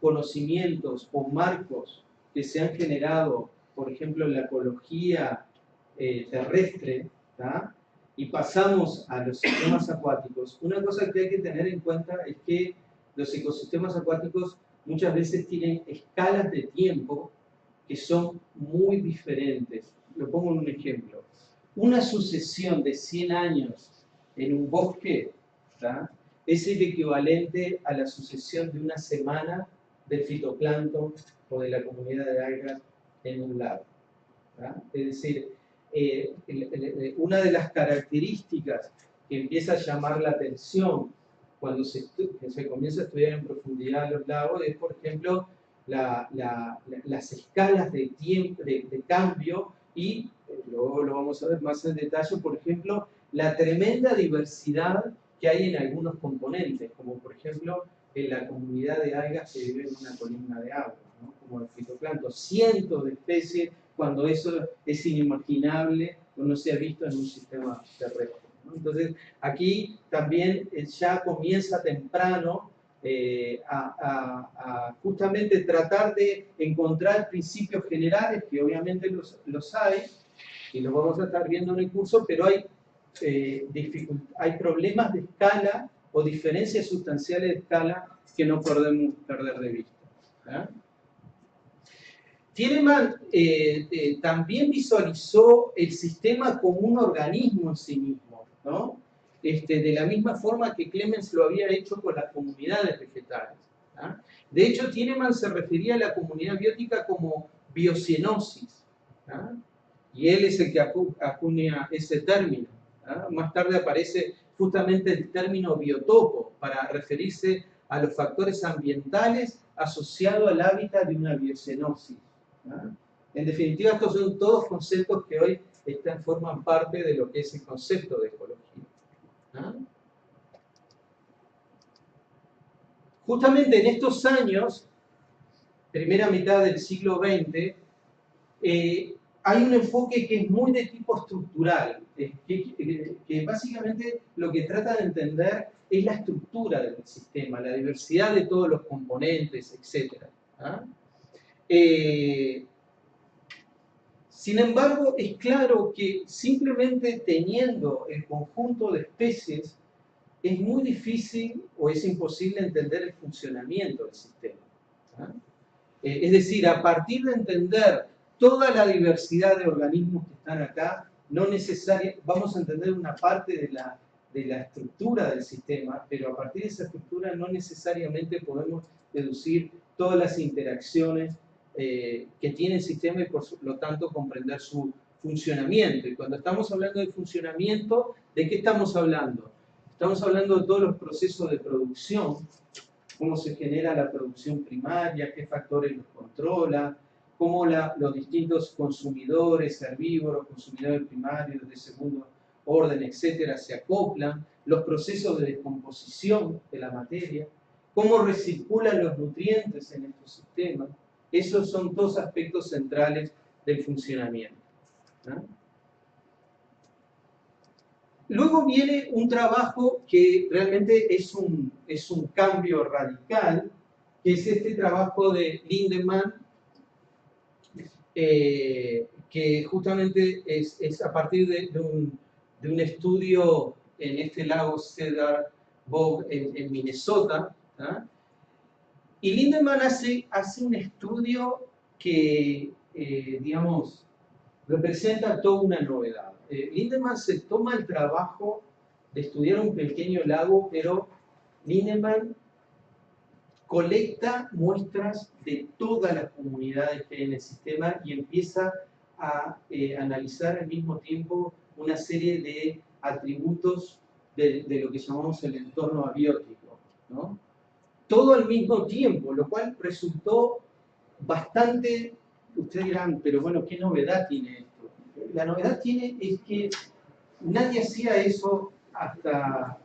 Speaker 3: conocimientos o marcos que se han generado, por ejemplo, en la ecología terrestre, ¿tá? Y pasamos a los sistemas acuáticos, una cosa que hay que tener en cuenta es que los ecosistemas acuáticos muchas veces tienen escalas de tiempo que son muy diferentes. Lo pongo en un ejemplo. Una sucesión de 100 años en un bosque, ¿tá? Es el equivalente a la sucesión de una semana del fitoplancton o de la comunidad de algas en un lago. ¿Tá? Es decir, una de las características que empieza a llamar la atención cuando se comienza a estudiar en profundidad los lagos es, por ejemplo, las escalas de tiempo, de cambio y luego lo vamos a ver más en detalle, por ejemplo, la tremenda diversidad que hay en algunos componentes, como por ejemplo en la comunidad de algas que vive en una columna de agua, ¿no? Como el fitoplancton, cientos de especies, cuando eso es inimaginable o no se ha visto en un sistema terrestre, ¿no? Entonces, aquí también ya comienza temprano a justamente tratar de encontrar principios generales, que obviamente los hay, y los vamos a estar viendo en el curso, pero hay problemas de escala o diferencias sustanciales de escala que no podemos perder de vista. ¿Eh? Tienemann también visualizó el sistema como un organismo en sí mismo, ¿no? De la misma forma que Clemens lo había hecho con las comunidades vegetales. ¿Ah? De hecho, Tienemann se refería a la comunidad biótica como biocenosis. ¿Ah? Y él es el que acuña ese término. ¿Ah? Más tarde aparece justamente el término biotopo para referirse a los factores ambientales asociados al hábitat de una biocenosis. ¿Ah? En definitiva, estos son todos conceptos que hoy forman parte de lo que es el concepto de ecología. ¿Ah? Justamente en estos años, primera mitad del siglo XX, hay un enfoque que es muy de tipo estructural, que básicamente lo que trata de entender es la estructura del sistema, la diversidad de todos los componentes, etc. ¿Ah? Sin embargo, es claro que simplemente teniendo el conjunto de especies es muy difícil o es imposible entender el funcionamiento del sistema. ¿Ah? Es decir, a partir de entender toda la diversidad de organismos que están acá, no necesariamente vamos a entender una parte de la estructura del sistema, pero a partir de esa estructura no necesariamente podemos deducir todas las interacciones que tiene el sistema y por lo tanto comprender su funcionamiento. Y cuando estamos hablando de funcionamiento, ¿de qué estamos hablando? Estamos hablando de todos los procesos de producción, cómo se genera la producción primaria, qué factores los controla, cómo los distintos consumidores, herbívoros, consumidores primarios, de segundo orden, etcétera, se acoplan, los procesos de descomposición de la materia, cómo recirculan los nutrientes en estos sistemas. Esos son dos aspectos centrales del funcionamiento, ¿no? Luego viene un trabajo que realmente es un cambio radical, que es este trabajo de Lindemann, que justamente es a partir de un estudio en este lago Cedar Bog en Minnesota, ¿ah? Y Lindemann hace un estudio que, digamos, representa toda una novedad. Lindemann se toma el trabajo de estudiar un pequeño lago, pero Lindemann colecta muestras de todas las comunidades que hay en el sistema y empieza a analizar al mismo tiempo una serie de atributos de lo que llamamos el entorno abiótico, ¿no? Todo al mismo tiempo, lo cual resultó bastante. Ustedes dirán, pero bueno, ¿qué novedad tiene esto? La novedad es que nadie hacía eso hasta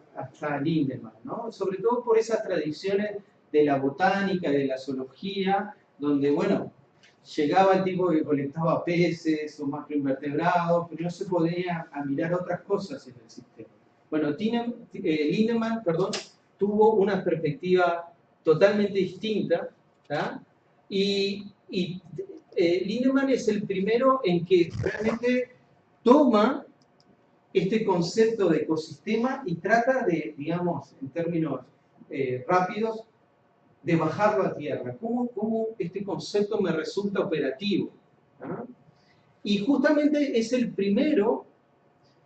Speaker 3: Lindemann, ¿no? Sobre todo por esas tradiciones de la botánica, de la zoología, donde, bueno, llegaba el tipo que colectaba peces o macroinvertebrados, pero no se podía mirar otras cosas en el sistema. Bueno, Lindemann, tuvo una perspectiva totalmente distinta, ¿tá? Y Lindemann es el primero en que realmente toma este concepto de ecosistema y trata de, digamos, en términos rápidos, de bajarlo a tierra. ¿Cómo este concepto me resulta operativo? ¿Ah? Y justamente es el primero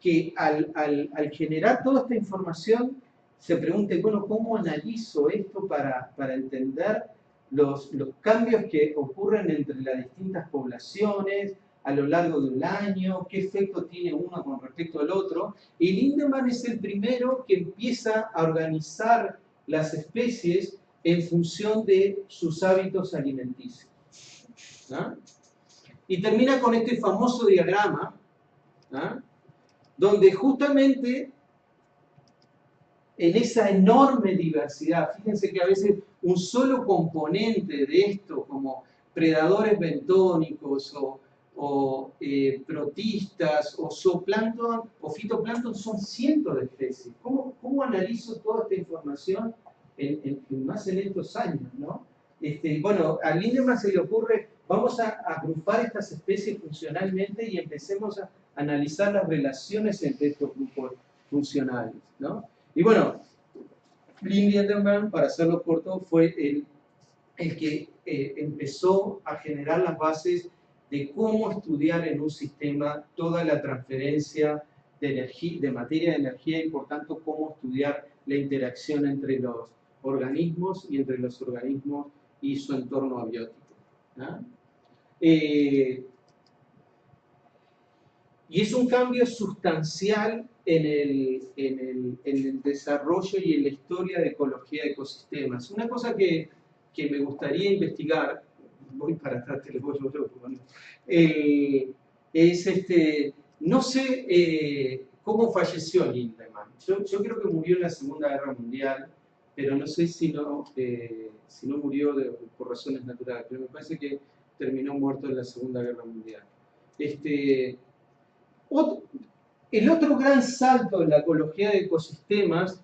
Speaker 3: que al generar toda esta información se pregunte, bueno, ¿cómo analizo esto para entender los cambios que ocurren entre las distintas poblaciones a lo largo de un año? ¿Qué efecto tiene uno con respecto al otro? Y Lindemann es el primero que empieza a organizar las especies en función de sus hábitos alimenticios, ¿no? Y termina con este famoso diagrama, ¿no?, donde justamente en esa enorme diversidad, fíjense que a veces un solo componente de esto, como predadores bentónicos o protistas o zooplancton o fitoplancton, son cientos de especies. ¿Cómo analizo toda esta información más en estos años, ¿no? Bueno, a Lindemann se le ocurre, vamos a agrupar estas especies funcionalmente y empecemos a analizar las relaciones entre estos grupos funcionales, ¿no? Y bueno, Lindemann, para hacerlo corto, fue el que empezó a generar las bases de cómo estudiar en un sistema toda la transferencia de energía, de materia de energía, y por tanto cómo estudiar la interacción entre los organismos y entre los organismos y su entorno abiótico, ¿no? Y es un cambio sustancial en el desarrollo y en la historia de ecología de ecosistemas. Una cosa que me gustaría investigar, voy para atrás, te lo voy loco, ¿no? No sé cómo falleció Lindemann. Yo creo que murió en la Segunda Guerra Mundial, pero no sé si no murió por razones naturales, pero me parece que terminó muerto en la Segunda Guerra Mundial. El otro gran salto en la ecología de ecosistemas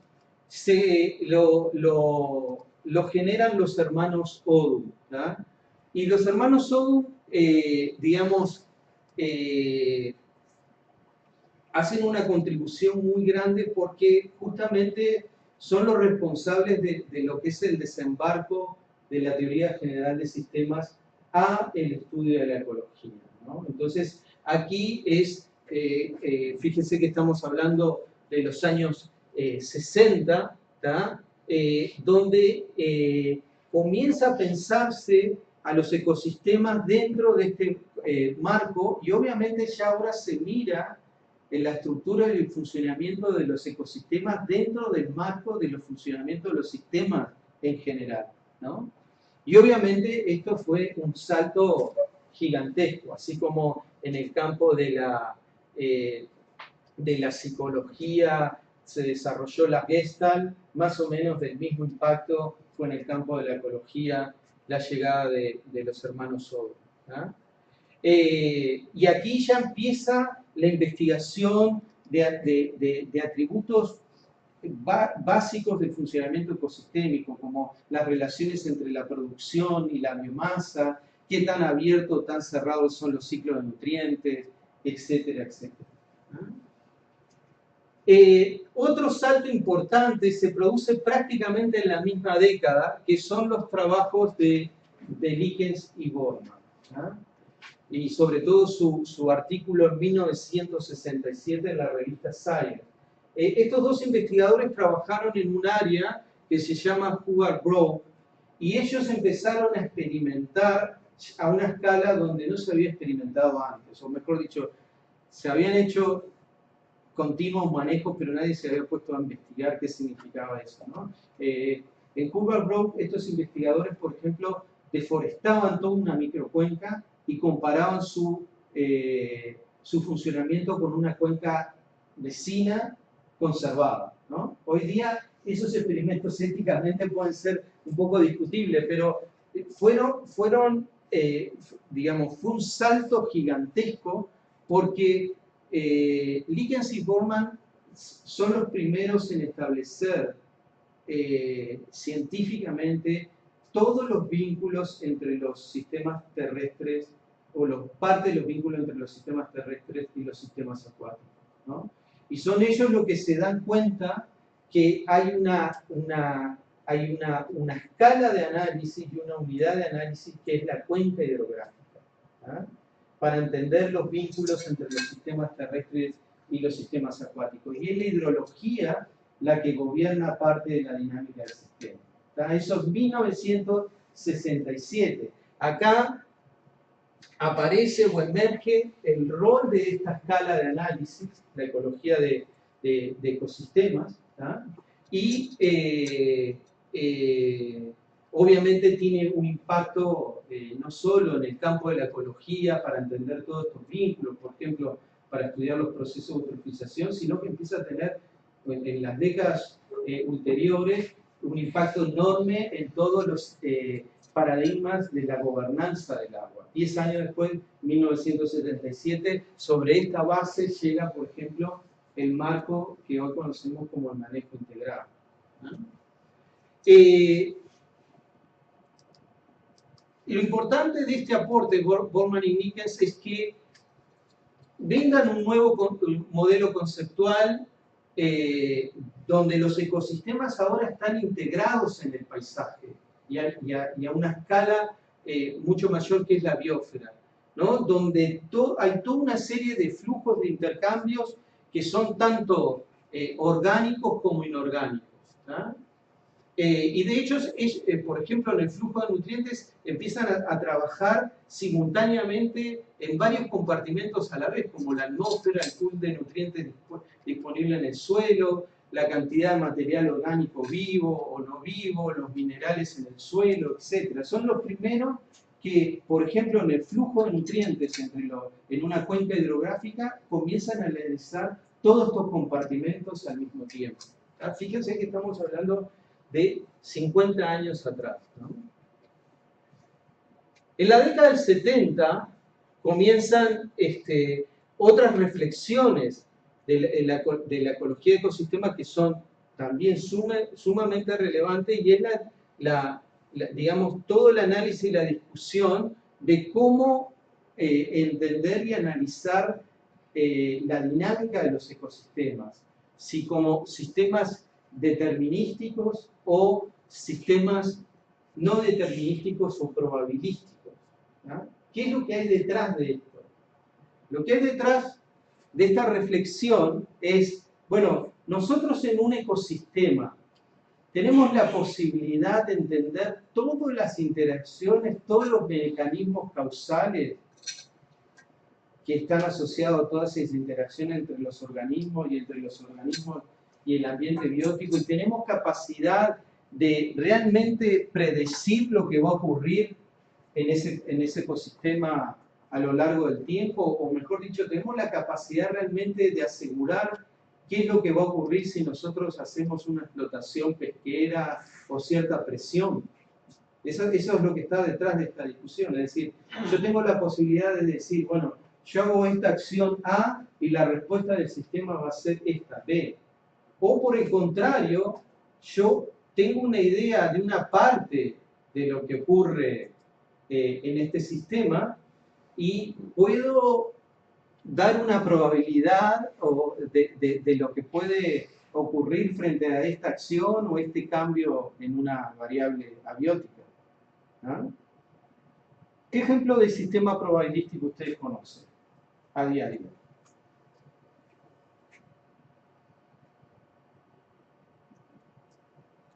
Speaker 3: lo generan los hermanos Odum, ¿tá? Y los hermanos Odum, digamos, hacen una contribución muy grande porque justamente son los responsables de lo que es el desembarco de la teoría general de sistemas a el estudio de la ecología, ¿no? Entonces, aquí fíjense que estamos hablando de los años 60, ¿tá? Donde comienza a pensarse a los ecosistemas dentro de este marco, y obviamente ya ahora se mira en la estructura y el funcionamiento de los ecosistemas dentro del marco de los funcionamientos de los sistemas en general, ¿no? Y obviamente esto fue un salto gigantesco, así como en el campo de de la psicología se desarrolló la Gestalt, más o menos del mismo impacto fue en el campo de la ecología la llegada de los hermanos Soto. Y aquí ya empieza la investigación de atributos básicos del funcionamiento ecosistémico, como las relaciones entre la producción y la biomasa, qué tan abiertos o tan cerrados son los ciclos de nutrientes, etcétera, etcétera. Otro salto importante se produce prácticamente en la misma década, que son los trabajos de Likens y Borman. Y sobre todo su artículo en 1967 en la revista Science. Estos dos investigadores trabajaron en un área que se llama Cougar Grove, y ellos empezaron a experimentar a una escala donde no se había experimentado antes, o mejor dicho, se habían hecho continuos manejos, pero nadie se había puesto a investigar qué significaba eso, ¿no? En Cougar Grove, estos investigadores, por ejemplo, deforestaban toda una microcuenca y comparaban su funcionamiento con una cuenca vecina conservada, ¿no? Hoy día esos experimentos éticamente pueden ser un poco discutibles, pero digamos, fue un salto gigantesco porque Likens y Borman son los primeros en establecer científicamente todos los vínculos entre los sistemas terrestres, o parte de los vínculos entre los sistemas terrestres y los sistemas acuáticos, ¿no? Y son ellos los que se dan cuenta que hay una escala de análisis y una unidad de análisis que es la cuenca hidrográfica, ¿ah? Para entender los vínculos entre los sistemas terrestres y los sistemas acuáticos. Y es la hidrología la que gobierna parte de la dinámica del sistema. Eso es 1967. Acá aparece o emerge el rol de esta escala de análisis, la ecología de ecosistemas, ¿tá? Y obviamente tiene un impacto no solo en el campo de la ecología para entender todos estos vínculos, por ejemplo, para estudiar los procesos de eutrofización, sino que empieza a tener en las décadas ulteriores un impacto enorme en todos los paradigmas de la gobernanza del agua. 10 años después, 1977, sobre esta base llega, por ejemplo, el marco que hoy conocemos como el manejo integrado, ¿no? Lo importante de este aporte de Borman y Likens es que vengan un nuevo modelo conceptual donde los ecosistemas ahora están integrados en el paisaje y a una escala mucho mayor que es la biosfera, ¿no? Donde hay toda una serie de flujos de intercambios que son tanto orgánicos como inorgánicos, ¿tá? Y de hecho, por ejemplo, en el flujo de nutrientes empiezan a trabajar simultáneamente en varios compartimentos a la vez, como la atmósfera, el pool de nutrientes disponible en el suelo, la cantidad de material orgánico vivo o no vivo, los minerales en el suelo, etc. Son los primeros que, por ejemplo, en el flujo de nutrientes en una cuenca hidrográfica, comienzan a analizar todos estos compartimentos al mismo tiempo. Fíjense que estamos hablando de 50 años atrás, ¿no? En la década del 70 comienzan otras reflexiones de la ecología de ecosistemas que son también sumamente relevantes, y es digamos, todo el análisis y la discusión de cómo entender y analizar la dinámica de los ecosistemas, si como sistemas determinísticos o sistemas no determinísticos o probabilísticos, ¿no? ¿Qué es lo que hay detrás de esto? Lo que hay detrás de esta reflexión es, bueno, nosotros en un ecosistema tenemos la posibilidad de entender todas las interacciones, todos los mecanismos causales que están asociados a todas esas interacciones entre los organismos y entre los organismos y el ambiente biótico, y tenemos capacidad de realmente predecir lo que va a ocurrir en ese ecosistema a lo largo del tiempo, o mejor dicho, tenemos la capacidad realmente de asegurar qué es lo que va a ocurrir si nosotros hacemos una explotación pesquera o cierta presión. Eso es lo que está detrás de esta discusión. Es decir, yo tengo la posibilidad de decir, bueno, yo hago esta acción A y la respuesta del sistema va a ser esta, B. O por el contrario, yo tengo una idea de una parte de lo que ocurre en este sistema y puedo dar una probabilidad de lo que puede ocurrir frente a esta acción o este cambio en una variable abiótica. ¿Ah? ¿Qué ejemplo de sistema probabilístico ustedes conocen a diario?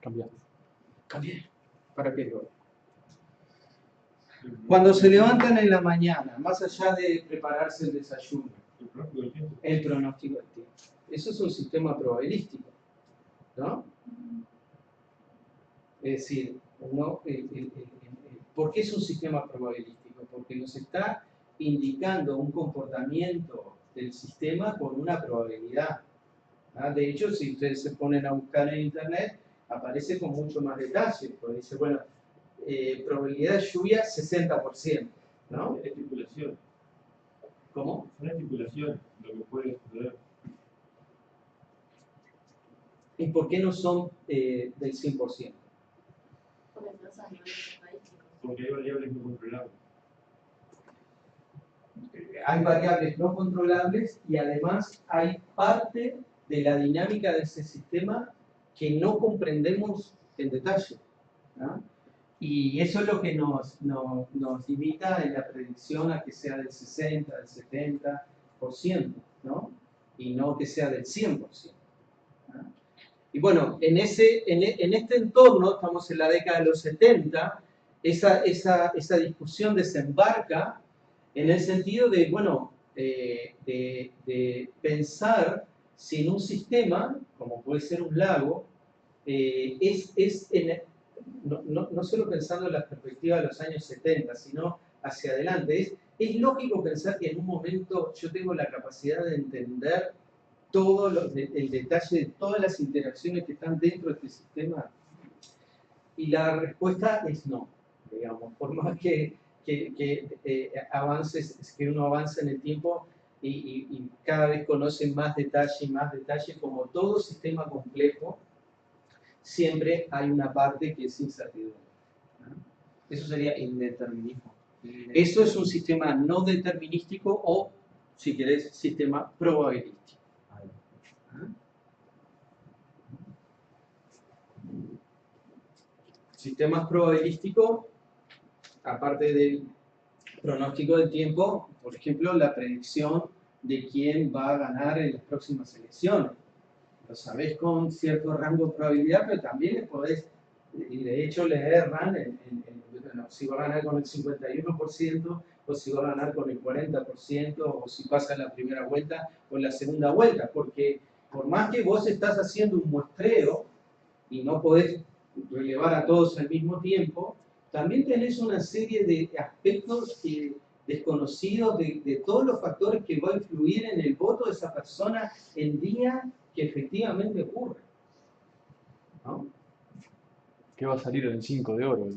Speaker 1: Cambiar.
Speaker 3: Cambiar. ¿Para qué lo? Cuando se levantan en la mañana, más allá de prepararse el desayuno, el pronóstico del tiempo. Eso es un sistema probabilístico, ¿no? Es decir, ¿por qué es un sistema probabilístico? Porque nos está indicando un comportamiento del sistema con una probabilidad. ¿Ah? De hecho, si ustedes se ponen a buscar en internet, aparece con mucho más detalle, porque dice, bueno, probabilidad de lluvia 60%, ¿no?
Speaker 6: Estipulación.
Speaker 3: ¿Cómo?
Speaker 6: Son estipulaciones, lo que puede suceder.
Speaker 3: ¿Y por qué no son del 100%?
Speaker 2: Porque estás a nivel estadístico.
Speaker 6: Porque hay variables no controlables.
Speaker 3: Hay variables no controlables y además hay parte de la dinámica de ese sistema que no comprendemos en detalle, ¿no? Y eso es lo que nos limita en la predicción a que sea del 60, del 70%, ¿no? Y no que sea del 100%. ¿no? Y bueno, en este entorno, estamos en la década de los 70, esa discusión desembarca en el sentido de, bueno, de pensar si en un sistema, como puede ser un lago, no solo pensando en la perspectiva de los años 70, sino hacia adelante, es lógico pensar que en un momento yo tengo la capacidad de entender todo el detalle de todas las interacciones que están dentro de este sistema. Y la respuesta es no, digamos, por más que uno avance en el tiempo y cada vez conoce más detalle, como todo sistema complejo, siempre hay una parte que es incertidumbre.
Speaker 5: Eso sería indeterminismo.
Speaker 3: Eso es un sistema no determinístico o, si querés, sistema probabilístico. Sistemas probabilísticos, aparte del pronóstico del tiempo, por ejemplo, la predicción de quién va a ganar en las próximas elecciones. Lo sabés con cierto rango de probabilidad, pero también le podés, y de hecho le erran si va a ganar con el 51%, o si va a ganar con el 40%, o si pasa en la primera vuelta o en la segunda vuelta, porque por más que vos estás haciendo un muestreo y no podés relevar a todos al mismo tiempo, también tenés una serie de aspectos desconocidos de todos los factores que van a influir en el voto de esa persona el día que efectivamente ocurre. ¿No?
Speaker 1: ¿Qué va a salir en el 5 de oro?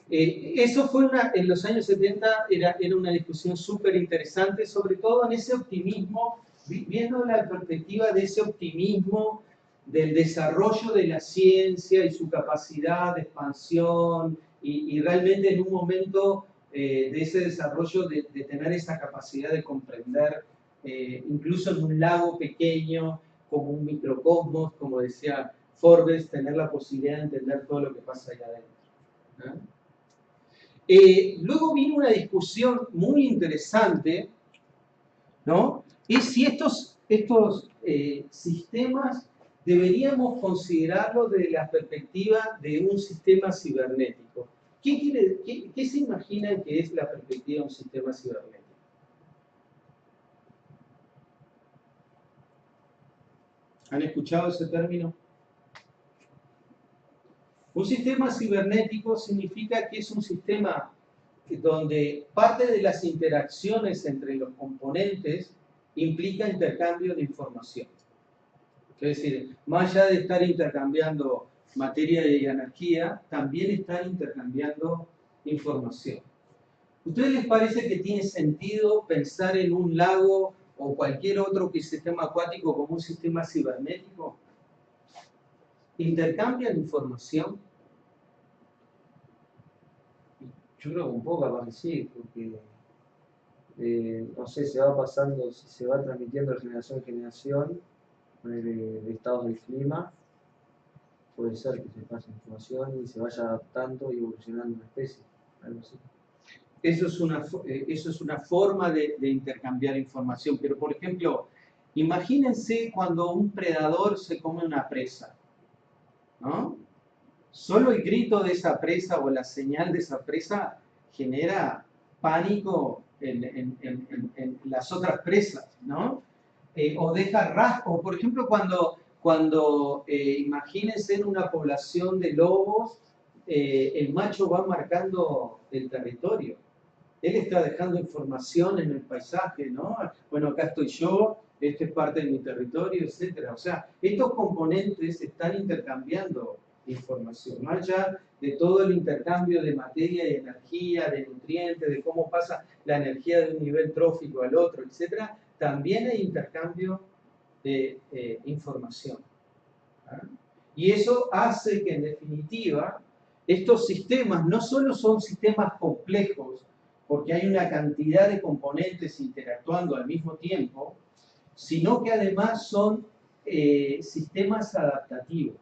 Speaker 3: Eso fue en los años 70 era una discusión súper interesante, sobre todo en ese optimismo, viendo la perspectiva de ese optimismo del desarrollo de la ciencia y su capacidad de expansión y realmente en un momento de ese desarrollo de tener esa capacidad de comprender incluso en un lago pequeño como un microcosmos, como decía Forbes, tener la posibilidad de entender todo lo que pasa allá adentro. Luego vino una discusión muy interesante, ¿no? Es si estos sistemas deberíamos considerarlos desde la perspectiva de un sistema cibernético. ¿Qué se imaginan que es la perspectiva de un sistema cibernético? ¿Han escuchado ese término? Un sistema cibernético significa que es un sistema donde parte de las interacciones entre los componentes implica intercambio de información. Es decir, más allá de estar intercambiando materia y energía, también están intercambiando información. ¿A ustedes les parece que tiene sentido pensar en un lago o cualquier otro sistema acuático como un sistema cibernético? ¿Intercambian información?
Speaker 5: Yo creo que un poco capaz que sí, porque no sé, se va pasando, se va transmitiendo de generación en generación de estados del clima. Puede ser que se pase información y se vaya adaptando y evolucionando una especie, algo así.
Speaker 3: Eso es una forma de intercambiar información, pero por ejemplo, imagínense cuando un predador se come una presa, ¿no? Solo el grito de esa presa o la señal de esa presa genera pánico en las otras presas, ¿no? O deja rastro, o por ejemplo cuando imagínense en una población de lobos, el macho va marcando el territorio. Él está dejando información en el paisaje, ¿no? Bueno, acá estoy yo, este es parte de mi territorio, etc. O sea, estos componentes están intercambiando información, más allá de todo el intercambio de materia y energía, de nutrientes, de cómo pasa la energía de un nivel trófico al otro, etc. También hay intercambio de información. ¿Ah? Y eso hace que, en definitiva, estos sistemas no solo son sistemas complejos, porque hay una cantidad de componentes interactuando al mismo tiempo, sino que además son sistemas adaptativos.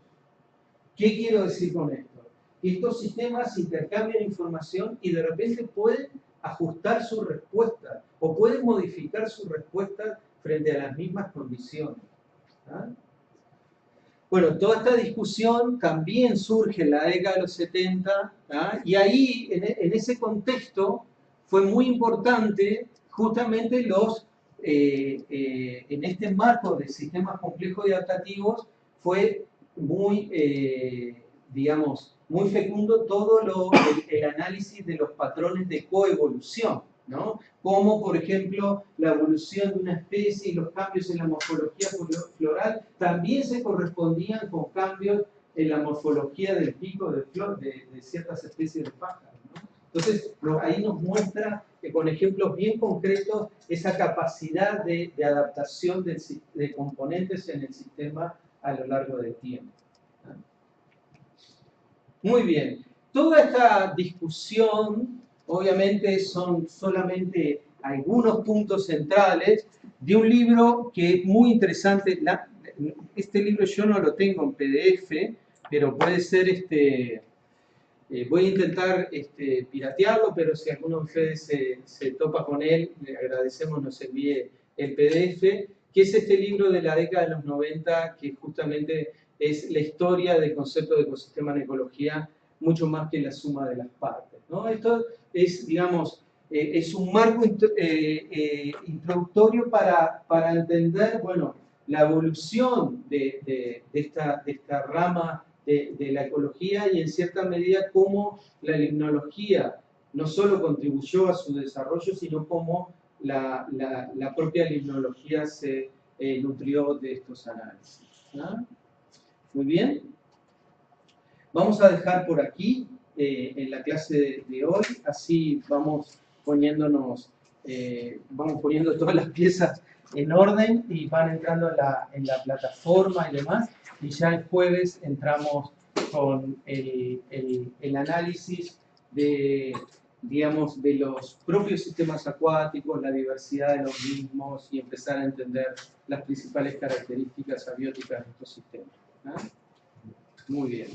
Speaker 3: ¿Qué quiero decir con esto? Estos sistemas intercambian información y de repente pueden ajustar su respuesta o pueden modificar su respuesta frente a las mismas condiciones. ¿Ah? Bueno, toda esta discusión también surge en la década de los 70, ¿ah? Y ahí, en ese contexto, fue muy importante justamente en este marco de sistemas complejos y adaptativos, fue muy, digamos, muy fecundo todo el análisis de los patrones de coevolución, ¿no? Como, por ejemplo, la evolución de una especie y los cambios en la morfología floral también se correspondían con cambios en la morfología del pico de flor de ciertas especies de pájaros, ¿no? Entonces, ahí nos muestra que con ejemplos bien concretos esa capacidad de adaptación de componentes en el sistema a lo largo del tiempo. Muy bien. Toda esta discusión, obviamente, son solamente algunos puntos centrales de un libro que es muy interesante. Este libro yo no lo tengo en PDF, pero puede ser voy a intentar piratearlo, pero si alguno de ustedes se topa con él, le agradecemos nos envíe el PDF, que es este libro de la década de los 90, que justamente es la historia del concepto de ecosistema en ecología, mucho más que la suma de las partes, ¿no? Esto es, digamos, es un marco introductorio para entender, bueno, la evolución de esta rama de la ecología y en cierta medida cómo la limnología no solo contribuyó a su desarrollo, sino cómo la propia limnología se nutrió de estos análisis. ¿Ah? Muy bien. Vamos a dejar por aquí en la clase de hoy, así vamos poniendo todas las piezas en orden y van entrando en la plataforma y demás, y ya el jueves entramos con el análisis digamos, de los propios sistemas acuáticos, la diversidad de los mismos y empezar a entender las principales características abióticas de estos sistemas. ¿Ah? Muy bien.